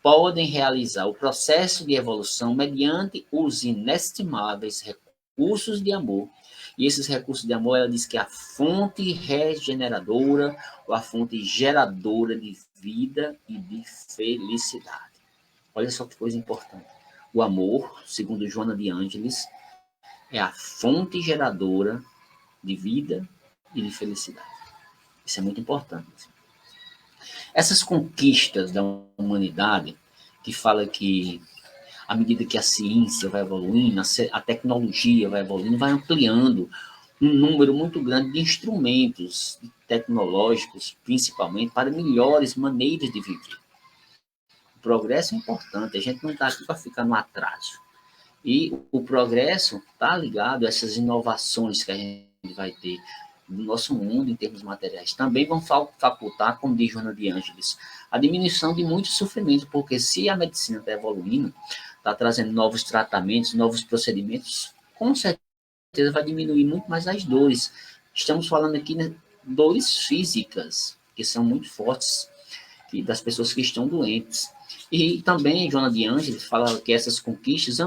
podem realizar o processo de evolução mediante os inestimáveis recursos de amor. E esses recursos de amor, ela diz que é a fonte regeneradora ou a fonte geradora de vida e de felicidade. Olha só que coisa importante. O amor, segundo Joana de Ângeles, é a fonte geradora de vida e de felicidade. Isso é muito importante. Essas conquistas da humanidade, que fala que à medida que a ciência vai evoluindo, a tecnologia vai evoluindo, vai ampliando um número muito grande de instrumentos tecnológicos, principalmente, para melhores maneiras de viver. O progresso é importante, a gente não está aqui para ficar no atraso. E o progresso está ligado a essas inovações que a gente vai ter no nosso mundo em termos materiais. Também vão facultar, como diz Joana de Ângeles, a diminuição de muitos sofrimentos, porque se a medicina está evoluindo, está trazendo novos tratamentos, novos procedimentos, com certeza vai diminuir muito mais as dores. Estamos falando aqui de dores físicas, que são muito fortes, das pessoas que estão doentes. E também, Joana de Ângeles fala que essas conquistas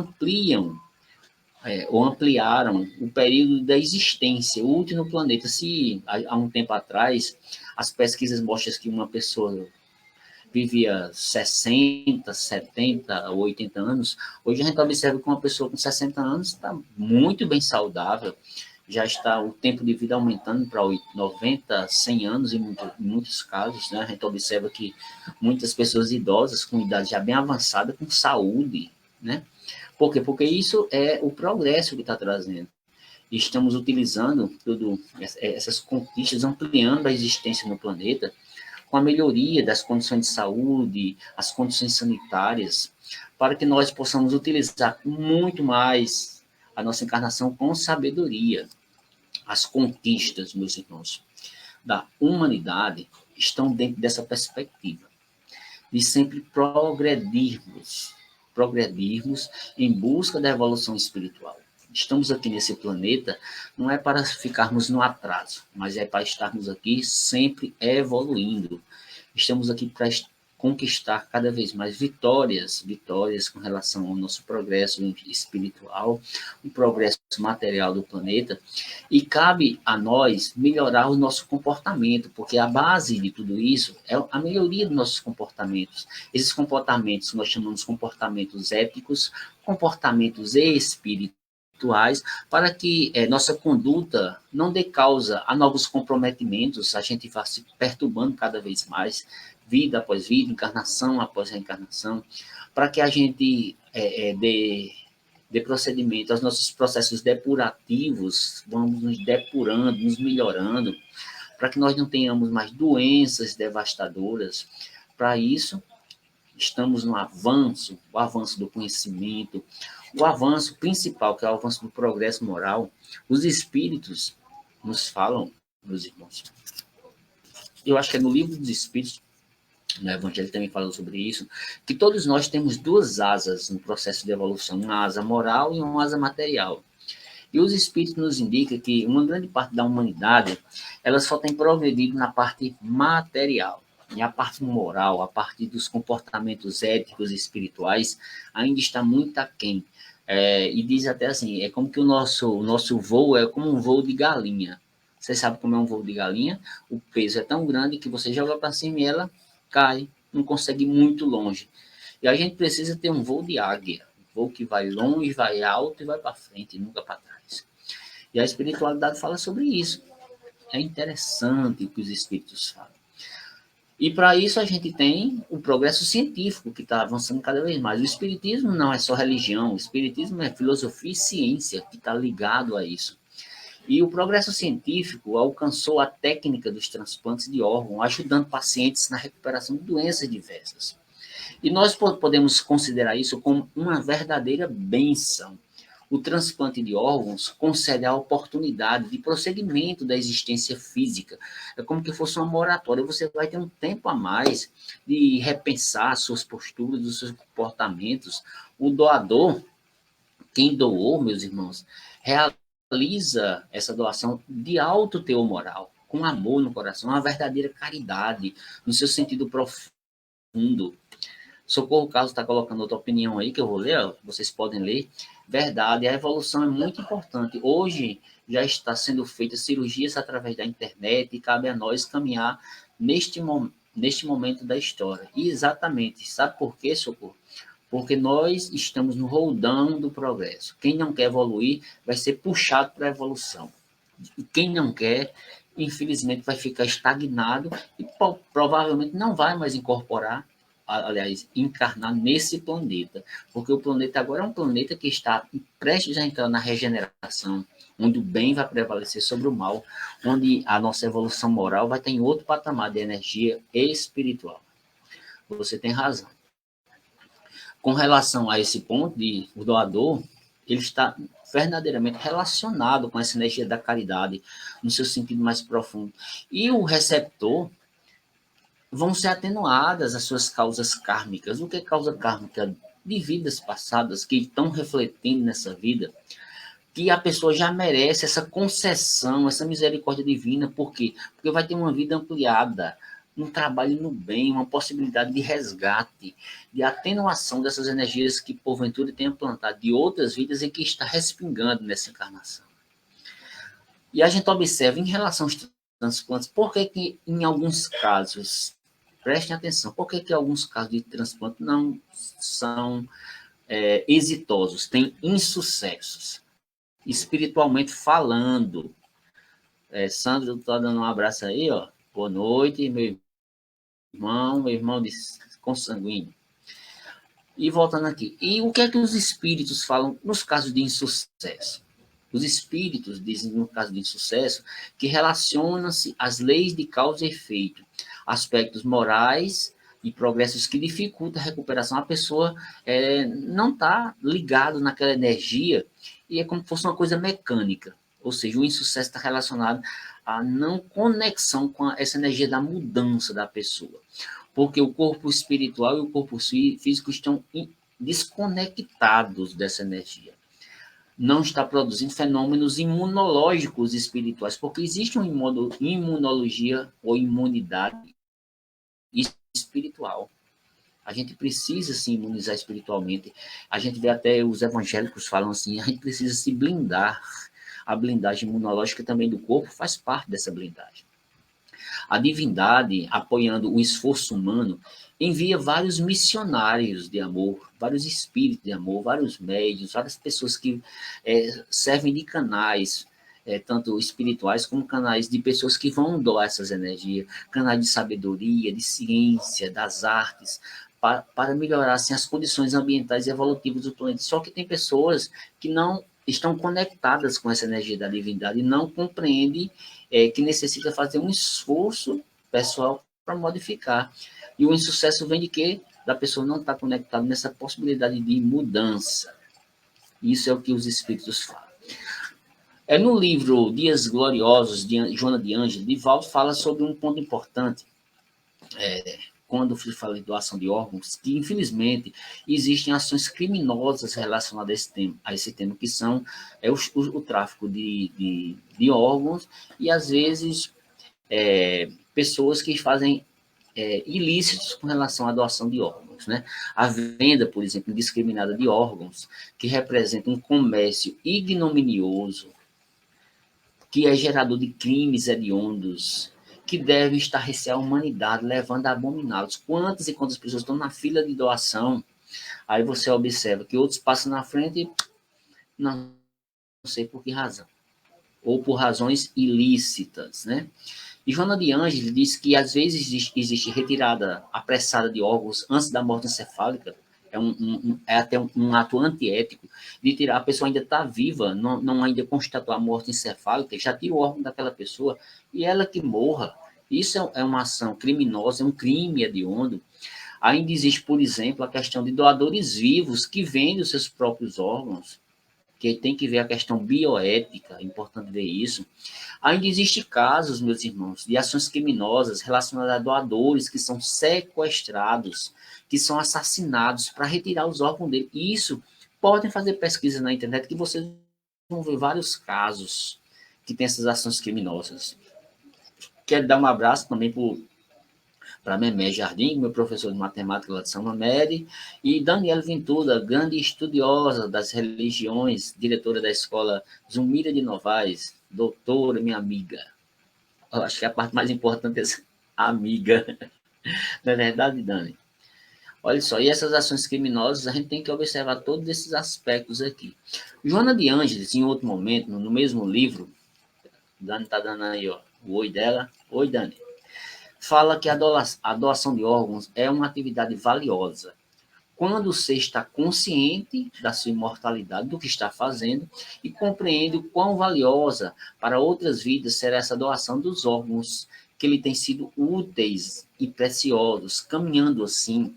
ou ampliaram o período da existência útil no planeta. Se há um tempo atrás, as pesquisas mostram que uma pessoa vivia 60, 70 ou 80 anos, hoje a gente observa que uma pessoa com 60 anos está muito bem saudável, já está o tempo de vida aumentando para 90, 100 anos em muitos casos, né? A gente observa que muitas pessoas idosas com idade já bem avançada, com saúde, né? Por quê? Porque isso é o progresso que está trazendo. Estamos utilizando essas conquistas, ampliando a existência no planeta, com a melhoria das condições de saúde, as condições sanitárias, para que nós possamos utilizar muito mais a nossa encarnação com sabedoria. As conquistas, meus irmãos, da humanidade estão dentro dessa perspectiva, de sempre progredirmos em busca da evolução espiritual. Estamos aqui nesse planeta, não é para ficarmos no atraso, mas é para estarmos aqui sempre evoluindo. Estamos aqui para conquistar cada vez mais vitórias com relação ao nosso progresso espiritual, o progresso material do planeta, e cabe a nós melhorar o nosso comportamento, porque a base de tudo isso é a melhoria dos nossos comportamentos. Esses comportamentos nós chamamos de comportamentos éticos, comportamentos espirituais, para que nossa conduta não dê causa a novos comprometimentos, a gente vá se perturbando cada vez mais, vida após vida, encarnação após reencarnação, para que a gente dê procedimento aos nossos processos depurativos, vamos nos depurando, nos melhorando, para que nós não tenhamos mais doenças devastadoras. Para isso, estamos no avanço, o avanço do conhecimento, o avanço principal, que é o avanço do progresso moral. Os espíritos nos falam, meus irmãos, eu acho que é no livro dos Espíritos, no Evangelho também fala sobre isso, que todos nós temos duas asas no processo de evolução, uma asa moral e uma asa material. E os Espíritos nos indicam que uma grande parte da humanidade, ela só tem progredido na parte material. E a parte moral, a parte dos comportamentos éticos e espirituais, ainda está muito aquém. E diz até assim, é como que o nosso voo é como um voo de galinha. Você sabe como é um voo de galinha? O peso é tão grande que você joga para cima e ela cai, não consegue ir muito longe. E a gente precisa ter um voo de águia, um voo que vai longe, vai alto e vai para frente, nunca para trás. E a espiritualidade fala sobre isso. É interessante o que os espíritos falam. E para isso a gente tem o progresso científico, que está avançando cada vez mais. O espiritismo não é só religião, o espiritismo é filosofia e ciência, que está ligado a isso. E o progresso científico alcançou a técnica dos transplantes de órgãos, ajudando pacientes na recuperação de doenças diversas. E nós podemos considerar isso como uma verdadeira bênção. O transplante de órgãos concede a oportunidade de prosseguimento da existência física. É como que fosse uma moratória. Você vai ter um tempo a mais de repensar suas posturas, os seus comportamentos. O doador, quem doou, meus irmãos, realiza essa doação de alto teor moral, com amor no coração, uma verdadeira caridade, no seu sentido profundo. Socorro Carlos está colocando outra opinião aí, que eu vou ler, ó, vocês podem ler. Verdade, a evolução é muito importante. Hoje já está sendo feitas cirurgias através da internet e cabe a nós caminhar neste momento da história. E exatamente, sabe por quê, Socorro? Porque nós estamos no roldão do progresso. Quem não quer evoluir vai ser puxado para a evolução. E quem não quer, infelizmente, vai ficar estagnado e provavelmente não vai mais incorporar, aliás, encarnar nesse planeta. Porque o planeta agora é um planeta que está prestes a entrar na regeneração, onde o bem vai prevalecer sobre o mal, onde a nossa evolução moral vai ter em outro patamar de energia espiritual. Você tem razão. Com relação a esse ponto de o doador, ele está verdadeiramente relacionado com essa energia da caridade, no seu sentido mais profundo. E o receptor vão ser atenuadas as suas causas kármicas. O que é causa kármica? De vidas passadas que estão refletindo nessa vida, que a pessoa já merece essa concessão, essa misericórdia divina. Por quê? Porque vai ter uma vida ampliada, um trabalho no bem, uma possibilidade de resgate, de atenuação dessas energias que porventura tenha plantado de outras vidas e que está respingando nessa encarnação. E a gente observa em relação aos transplantes, por que em alguns casos, prestem atenção, por que alguns casos de transplante não são exitosos, têm insucessos, espiritualmente falando. Sandro está dando um abraço aí, ó. Boa noite, meu irmão consanguíneo. E voltando aqui, e o que é que os espíritos falam nos casos de insucesso? Os espíritos dizem, no caso de insucesso, que relacionam-se às leis de causa e efeito, aspectos morais e progressos que dificultam a recuperação. A pessoa não está ligado naquela energia e é como se fosse uma coisa mecânica. Ou seja, o insucesso está relacionado à não conexão com essa energia da mudança da pessoa. Porque o corpo espiritual e o corpo físico estão desconectados dessa energia. Não está produzindo fenômenos imunológicos espirituais, porque existe uma imunologia ou imunidade espiritual. A gente precisa se imunizar espiritualmente. A gente vê até os evangélicos falam assim, a gente precisa se blindar. A blindagem imunológica também do corpo faz parte dessa blindagem. A divindade, apoiando o esforço humano, envia vários missionários de amor, vários espíritos de amor, vários médiuns, várias pessoas que servem de canais, tanto espirituais como canais de pessoas que vão doar essas energias, canais de sabedoria, de ciência, das artes, para melhorar assim, as condições ambientais e evolutivas do planeta. Só que tem pessoas que não estão conectadas com essa energia da divindade e não compreendem que necessita fazer um esforço pessoal para modificar. E o insucesso vem de quê? Da pessoa não estar conectada nessa possibilidade de mudança. Isso é o que os espíritos falam. No livro Dias Gloriosos, de Joana de Ângelo, Divaldo fala sobre um ponto importante, quando eu falo de doação de órgãos, que infelizmente existem ações criminosas relacionadas a esse tema, que são o tráfico de órgãos e, às vezes, pessoas que fazem ilícitos com relação à doação de órgãos. Né? A venda, por exemplo, indiscriminada de órgãos, que representa um comércio ignominioso, que é gerador de crimes hediondos, que deve estarrecer a humanidade, levando a abominá-los. Quantas e quantas pessoas estão na fila de doação, aí você observa que outros passam na frente e não sei por que razão, ou por razões ilícitas, né? E Joana de Ângeles diz que às vezes existe retirada apressada de órgãos antes da morte encefálica, é até um ato antiético de tirar, a pessoa ainda está viva, não ainda constatou a morte encefálica, já tira o órgão daquela pessoa e ela que morra. Isso é uma ação criminosa, é um crime hediondo. Ainda existe, por exemplo, a questão de doadores vivos que vendem os seus próprios órgãos, que tem que ver a questão bioética, é importante ver isso. Ainda existem casos, meus irmãos, de ações criminosas relacionadas a doadores que são sequestrados, que são assassinados para retirar os órgãos dele. E isso, podem fazer pesquisa na internet que vocês vão ver vários casos que tem essas ações criminosas. Quero dar um abraço também para Memé Jardim, meu professor de matemática lá de São Mamede, e Daniela Ventura, grande estudiosa das religiões, diretora da escola Zumira de Novaes, doutora, minha amiga. Eu acho que a parte mais importante é essa amiga. Não é verdade, Dani? Olha só, e essas ações criminosas, a gente tem que observar todos esses aspectos aqui. Joana de Ângeles, em outro momento, no mesmo livro, Dani está dando aí ó, o oi dela. Oi, Dani. Fala que a doação de órgãos é uma atividade valiosa. Quando você está consciente da sua imortalidade, do que está fazendo, e compreende o quão valiosa para outras vidas será essa doação dos órgãos que lhe têm sido úteis e preciosos, caminhando assim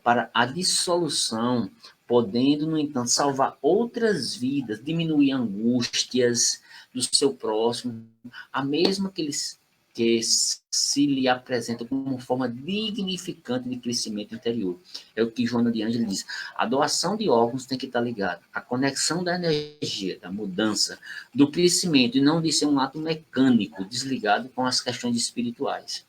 para a dissolução, podendo, no entanto, salvar outras vidas, diminuir angústias do seu próximo, a mesma que se lhe apresenta como uma forma dignificante de crescimento interior. É o que Joana de Ângeles diz. A doação de órgãos tem que estar ligada à conexão da energia, da mudança, do crescimento, e não de ser um ato mecânico, desligado com as questões espirituais.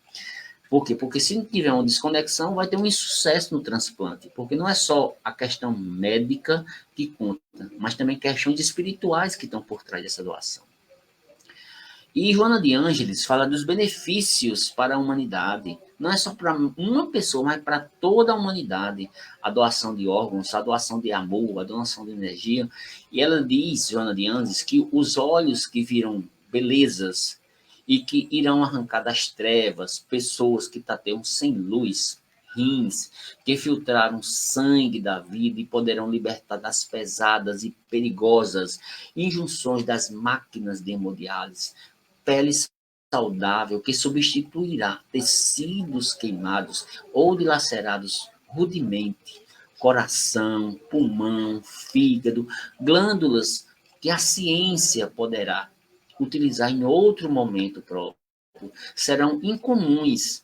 Por quê? Porque se não tiver uma desconexão, vai ter um insucesso no transplante, porque não é só a questão médica que conta, mas também questões espirituais que estão por trás dessa doação. E Joana de Ângeles fala dos benefícios para a humanidade. Não é só para uma pessoa, mas para toda a humanidade. A doação de órgãos, a doação de amor, a doação de energia. E ela diz, Joana de Ângeles, que os olhos que viram belezas e que irão arrancar das trevas pessoas que tateiam sem luz, rins, que filtraram sangue da vida e poderão libertar das pesadas e perigosas injunções das máquinas de hemodiálise, pele saudável que substituirá tecidos queimados ou dilacerados rudemente, coração, pulmão, fígado, glândulas que a ciência poderá utilizar em outro momento próprio. Serão incomuns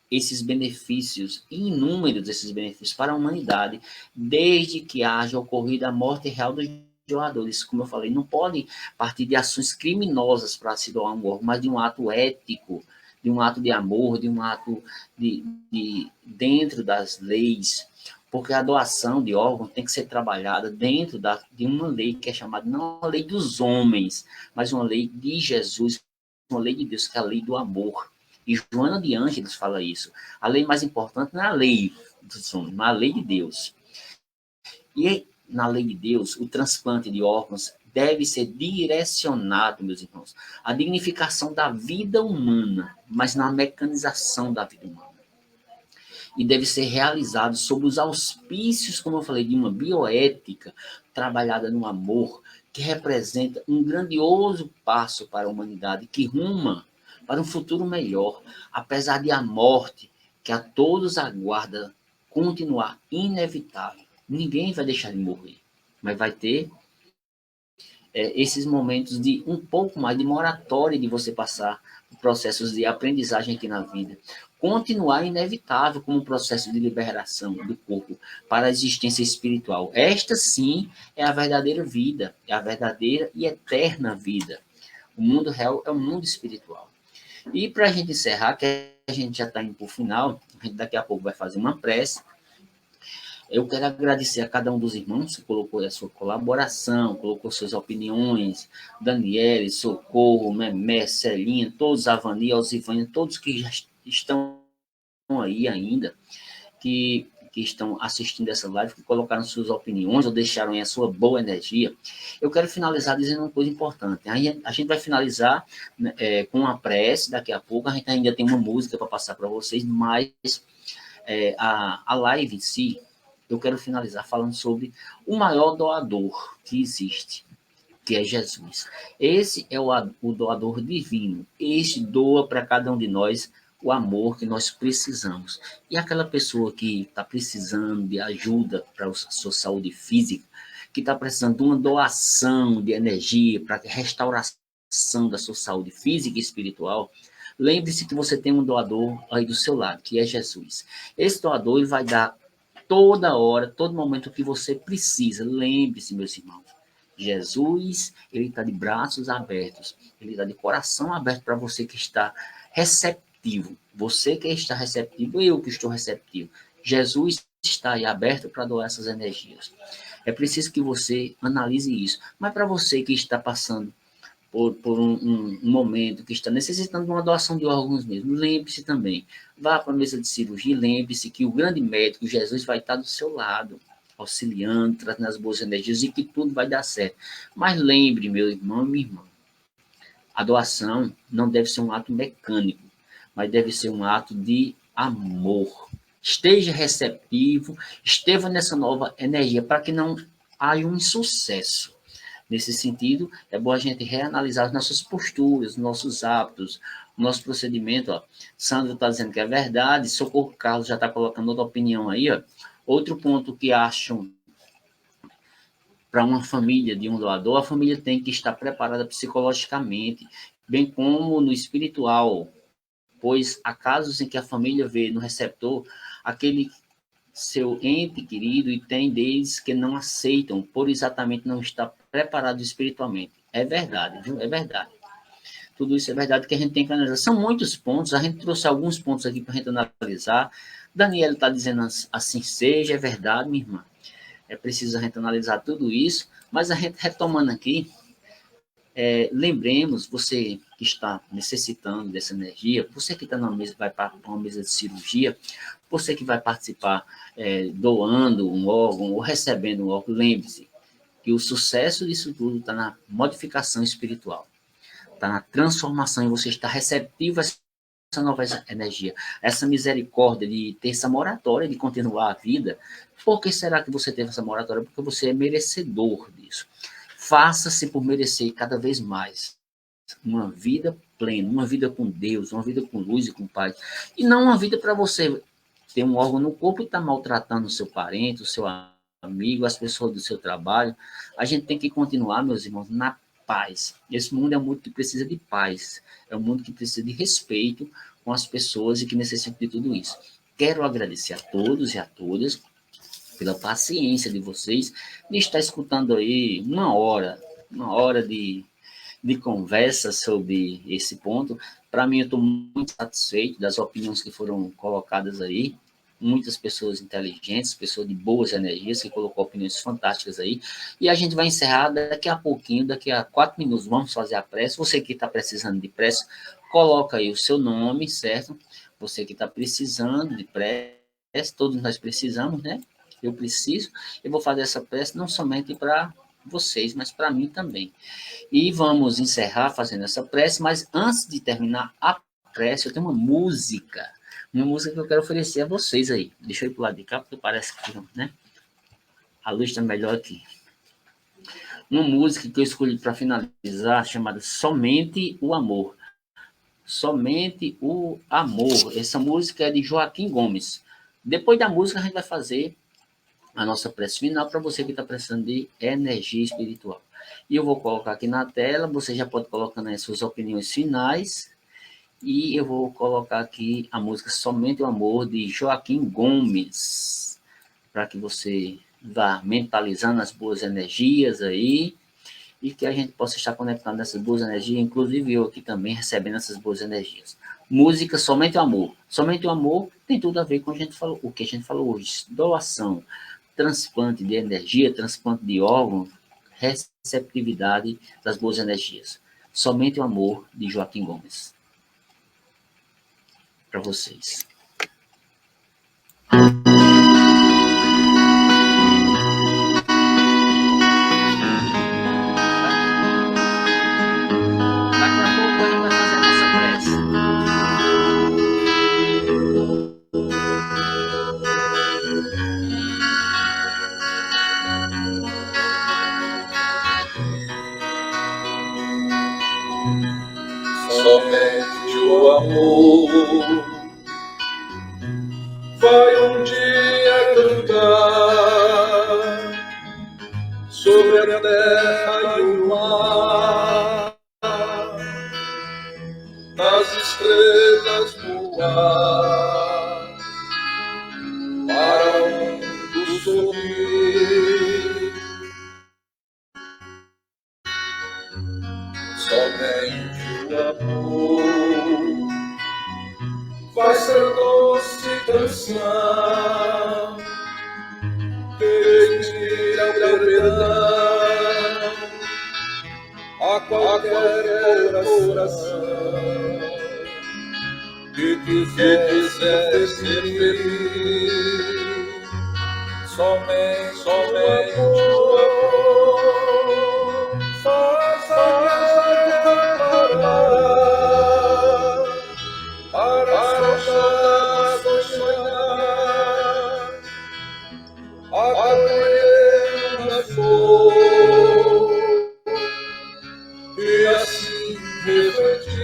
esses benefícios, inúmeros esses benefícios para a humanidade, desde que haja ocorrido a morte real dos doadores. Como eu falei, não pode partir de ações criminosas para se doar um órgão, mas de um ato ético, de um ato de amor, de um ato dentro das leis, porque a doação de órgãos tem que ser trabalhada dentro de uma lei que é chamada, não a lei dos homens, mas uma lei de Jesus, uma lei de Deus, que é a lei do amor. E Joana de Ângeles fala isso. A lei mais importante não é a lei dos homens, mas a lei de Deus. E na lei de Deus, o transplante de órgãos deve ser direcionado, meus irmãos, à dignificação da vida humana, mas na mecanização da vida humana. E deve ser realizado sob os auspícios, como eu falei, de uma bioética trabalhada no amor, que representa um grandioso passo para a humanidade, que ruma para um futuro melhor, apesar de a morte, que a todos aguarda, continuar inevitável. Ninguém vai deixar de morrer, mas vai ter esses momentos de um pouco mais de moratória de você passar por processos de aprendizagem aqui na vida. Continuar inevitável como um processo de liberação do corpo para a existência espiritual. Esta, sim, é a verdadeira vida, é a verdadeira e eterna vida. O mundo real é o mundo espiritual. E para a gente encerrar, que a gente já está indo para o final, a gente daqui a pouco vai fazer uma prece. Eu quero agradecer a cada um dos irmãos que colocou a sua colaboração, colocou suas opiniões, Daniele, Socorro, Memé, Celinha, todos, Avani, Alzivânia, todos que já estão aí ainda, que estão assistindo essa live, que colocaram suas opiniões ou deixaram aí a sua boa energia. Eu quero finalizar dizendo uma coisa importante. A gente vai finalizar com uma prece, daqui a pouco, a gente ainda tem uma música para passar para vocês, mas a live em si, eu quero finalizar falando sobre o maior doador que existe, que é Jesus. Esse é o doador divino. Este doa para cada um de nós o amor que nós precisamos. E aquela pessoa que está precisando de ajuda para a sua saúde física, que está precisando de uma doação de energia para a restauração da sua saúde física e espiritual, lembre-se que você tem um doador aí do seu lado, que é Jesus. Esse doador ele vai dar toda hora, todo momento que você precisa. Lembre-se, meus irmãos, Jesus, ele está de braços abertos, ele está de coração aberto para você que está receptivo. Você que está receptivo, eu que estou receptivo. Jesus está aí aberto para doar essas energias. É preciso que você analise isso. Mas para você que está passando por um momento, que está necessitando de uma doação de órgãos mesmo, lembre-se também, vá para a mesa de cirurgia, lembre-se que o grande médico, Jesus, vai estar do seu lado, auxiliando, trazendo as boas energias e que tudo vai dar certo. Mas lembre, meu irmão e minha irmã, a doação não deve ser um ato mecânico, mas deve ser um ato de amor. Esteja receptivo, esteja nessa nova energia, para que não haja um insucesso. Nesse sentido, é bom a gente reanalisar as nossas posturas, nossos hábitos, nosso procedimento. Ó. Sandra está dizendo que é verdade, Socorro Carlos já está colocando outra opinião aí. Ó. Outro ponto que acham para uma família de um doador, a família tem que estar preparada psicologicamente, bem como no espiritual, pois há casos em que a família vê no receptor aquele seu ente querido e tem deles que não aceitam por exatamente não estar preparado espiritualmente. É verdade, viu? É verdade. Tudo isso é verdade que a gente tem que analisar. São muitos pontos, a gente trouxe alguns pontos aqui para a gente analisar. Daniela está dizendo assim seja, é verdade, minha irmã. É preciso a gente analisar tudo isso, mas a gente retomando aqui, lembremos, você que está necessitando dessa energia, você que está na mesa, vai para uma mesa de cirurgia, você que vai participar doando um órgão ou recebendo um órgão, lembre-se que o sucesso disso tudo está na modificação espiritual, está na transformação, e você está receptivo a essa nova energia, essa misericórdia de ter essa moratória de continuar a vida. Por que será que você teve essa moratória? Porque você é merecedor disso. Faça-se por merecer cada vez mais uma vida plena, uma vida com Deus, uma vida com luz e com paz. E não uma vida para você ter um órgão no corpo e estar maltratando o seu parente, o seu amigo, as pessoas do seu trabalho. A gente tem que continuar, meus irmãos, na paz. Esse mundo é um mundo que precisa de paz. É um mundo que precisa de respeito com as pessoas e que necessita de tudo isso. Quero agradecer a todos e a todas pela paciência de vocês de estar escutando aí uma hora de de conversa sobre esse ponto. Para mim, eu estou muito satisfeito das opiniões que foram colocadas aí. Muitas pessoas inteligentes, pessoas de boas energias, que colocou opiniões fantásticas aí. E a gente vai encerrar daqui a pouquinho, daqui a 4 minutos, vamos fazer a prece. Você que está precisando de prece, coloca aí o seu nome, certo? Você que está precisando de prece, todos nós precisamos, né? Eu preciso. Eu vou fazer essa prece não somente para vocês, mas para mim também. E vamos encerrar fazendo essa prece, mas antes de terminar a prece, eu tenho uma música que eu quero oferecer a vocês aí. Deixa eu ir para o lado de cá, porque parece que, né? A luz está melhor aqui. Uma música que eu escolhi para finalizar, chamada Somente o Amor. Somente o Amor. Essa música é de Joaquim Gomes. Depois da música, a gente vai fazer a nossa prece final para você que está precisando de energia espiritual. E eu vou colocar aqui na tela, você já pode colocar as suas opiniões finais. E eu vou colocar aqui a música Somente o Amor, de Joaquim Gomes, para que você vá mentalizando as boas energias aí, e que a gente possa estar conectado nessas boas energias, inclusive eu aqui também recebendo essas boas energias. Música Somente o Amor. Somente o Amor tem tudo a ver com o que a gente falou hoje. Doação, transplante de energia, transplante de órgãos, receptividade das boas energias. Somente o Amor, de Joaquim Gomes. Para vocês. Somente o amor vai um dia cantar sobre a terra e o mar, nas estrelas no ar, para o mundo sorrir. Somente o amor vai ser doce canção que inspira o perdão a qualquer coração que quiser ser feliz. Somente o amor faz a guerra para sonhar, acolher na flor e assim refletir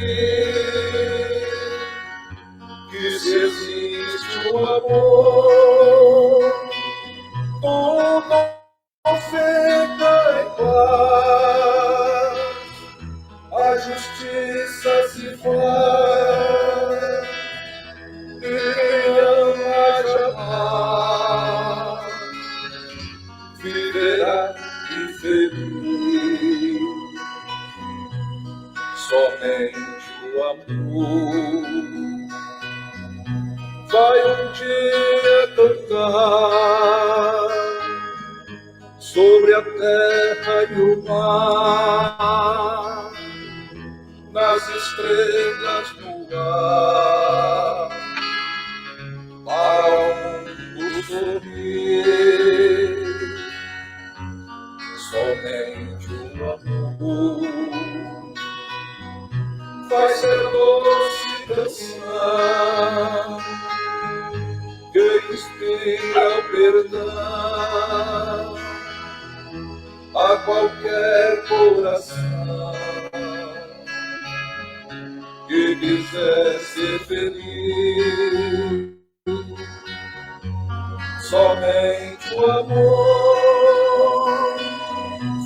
que se existe um amor, tudo fica em paz, a justiça se faz e quem ama jamais viverá infeliz. Somente o amor vai um dia cantar sobre a terra e o mar, nas estrelas no ar, para o mundo sorrir. Somente o amor vai ser doce canção que inspira o perdão a qualquer coração que quiser ser feliz. Somente o amor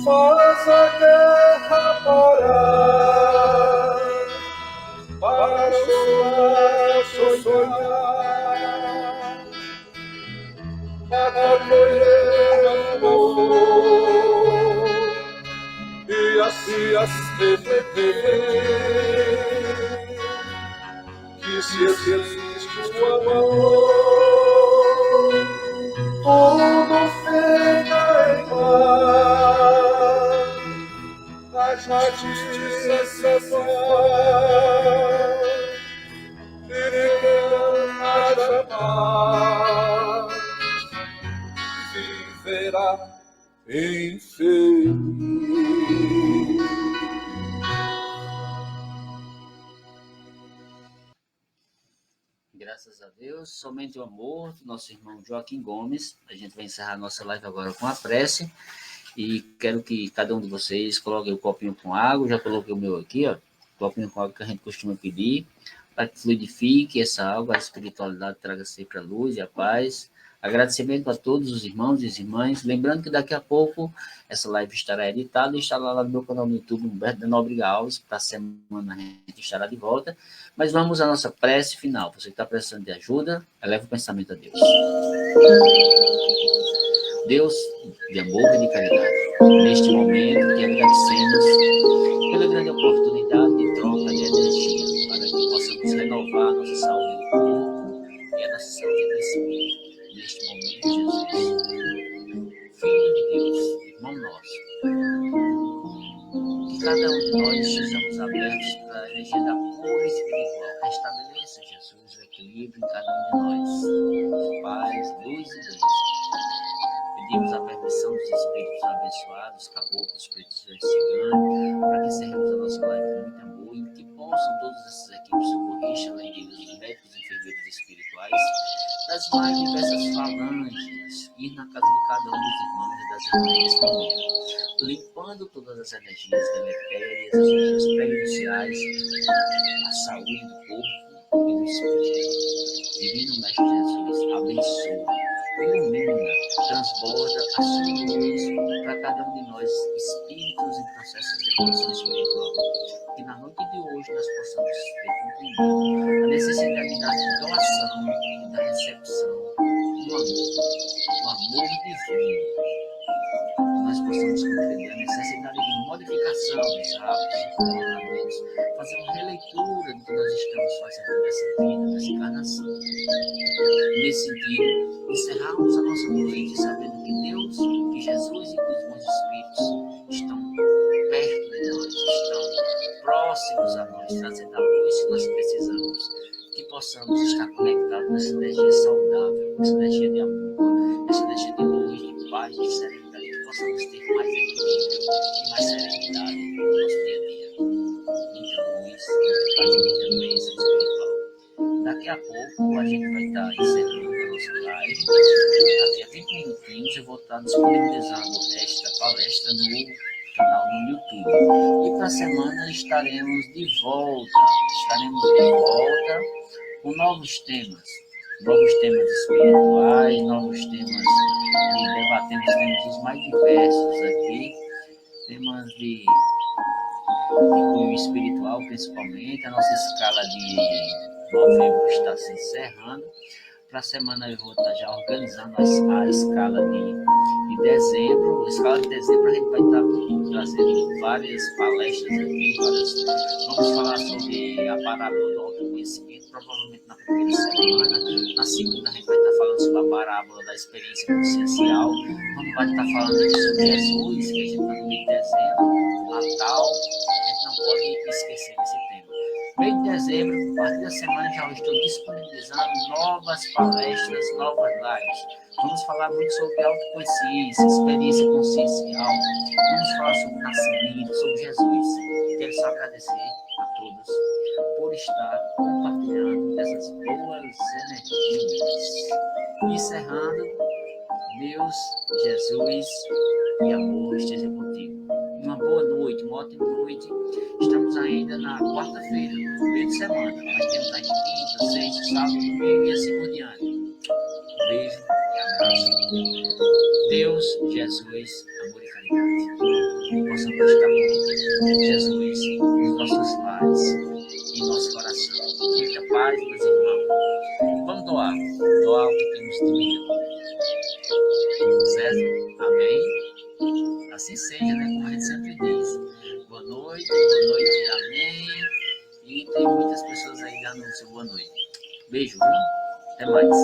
faz a guerra parar, para sonhar, acolher a flor e assim e a refletir que se existe o amor, tudo fica em paz, a justiça se faz, e haja paz, viverá infeliz. Graças a Deus, somente o amor do nosso irmão Joaquim Gomes. A gente vai encerrar a nossa live agora com a prece. E quero que cada um de vocês coloque o copinho com água. Já coloquei o meu aqui, ó. Copinho com água que a gente costuma pedir. Para que fluidifique essa água, a espiritualidade traga sempre a luz e a paz. Agradecimento a todos os irmãos e as irmãs. Lembrando que daqui a pouco essa live estará editada e estará lá no meu canal no YouTube, Humberto de Nóbrega Alves. Para a semana a gente estará de volta. Mas vamos à nossa prece final. Você que está precisando de ajuda, eleva o pensamento a Deus. Deus de amor e de caridade, neste momento que agradecemos pela grande oportunidade de troca de energia, para que possamos renovar a nossa saúde do corpo e a nossa saúde do espírito. Neste momento, Jesus, Filho de Deus, irmão nosso, que cada um de nós estejamos abertos para a energia da cura espiritual. Restabeleça, Jesus, o equilíbrio em cada um de nós. Paz, luz e bênção. Pedimos a permissão dos espíritos abençoados, caboclos, pretos e ciganos, para que encerremos a nossa live com muito amor e que possam todas essas equipes socorristas, além dos médicos e enfermeiros espirituais, das mais diversas falanges, ir na casa de cada um dos irmãos e das irmãs primeiro, limpando todas as energias deletérias, as energias prejudiciais, a saúde do corpo e do espírito. Divino Mestre Jesus, abençoa, ilumina, transborda a sua luz para cada um de nós, espíritos em processos de evolução espiritual. Que na noite de hoje nós possamos ter compreendido a necessidade da doação e da recepção do amor divino. Que nós possamos compreender a necessidade de modificação dos hábitos e comportamentos, fazer uma releitura do que nós estamos fazendo nessa vida, nessa encarnação. Nesse sentido, encerrarmos a nossa noite sabendo que Deus, que Jesus e que os bons espíritos estão perto de nós, estão próximos a nós, trazendo a luz que nós precisamos, que possamos estar conectados nessa energia saudável, nessa energia de amor, nessa energia de luz, de paz, de serenidade, que possamos ter mais equilíbrio e mais serenidade no nosso dia a dia. Muita luz, muita paz e muita bênção espiritual. Daqui a pouco a gente vai estar encerrando a nossa live. Daqui a 20 minutinhos eu vou estar disponibilizando esta palestra no canal no YouTube. E para a semana estaremos de volta com novos temas espirituais, novos temas que debatemos, temos os mais diversos aqui, temas de cunho espiritual principalmente. A nossa escala de novembro está se encerrando. Para a semana eu vou estar já organizando a escala de dezembro. A escala de dezembro a gente vai estar trazendo várias palestras aqui. Vamos falar sobre a parábola do autoconhecimento, provavelmente na primeira semana. Na segunda a gente vai estar falando sobre a parábola da experiência consciencial. Vamos vai estar falando aqui sobre Jesus, que a gente está no mês de dezembro, Natal. A gente não pode esquecer desse tema. Mês de dezembro, a partir da semana já estou disponibilizando novas palestras, novas lives. Vamos falar muito sobre autoconsciência, experiência consciencial. Vamos falar sobre o nascimento, sobre Jesus. Quero só agradecer a todos por estar compartilhando essas boas energias. Encerrando, Deus, Jesus e amor esteja contigo. Uma boa noite, uma ótima noite. Estamos ainda na quarta-feira, meio de semana. Nós temos aí quinta, sexta, sábado, domingo e assim por diante. Beijo e abraço. Deus, Jesus, amor e caridade. Que possamos estar com Jesus nos nossos lares e em nosso coração. Muita paz, meus irmãos. Vamos doar o que temos de melhor. Certo? Amém? Assim seja, né? Como a gente sempre diz. Boa noite, amém. E tem muitas pessoas aí dando o seu boa noite. Beijo, viu? Até mais.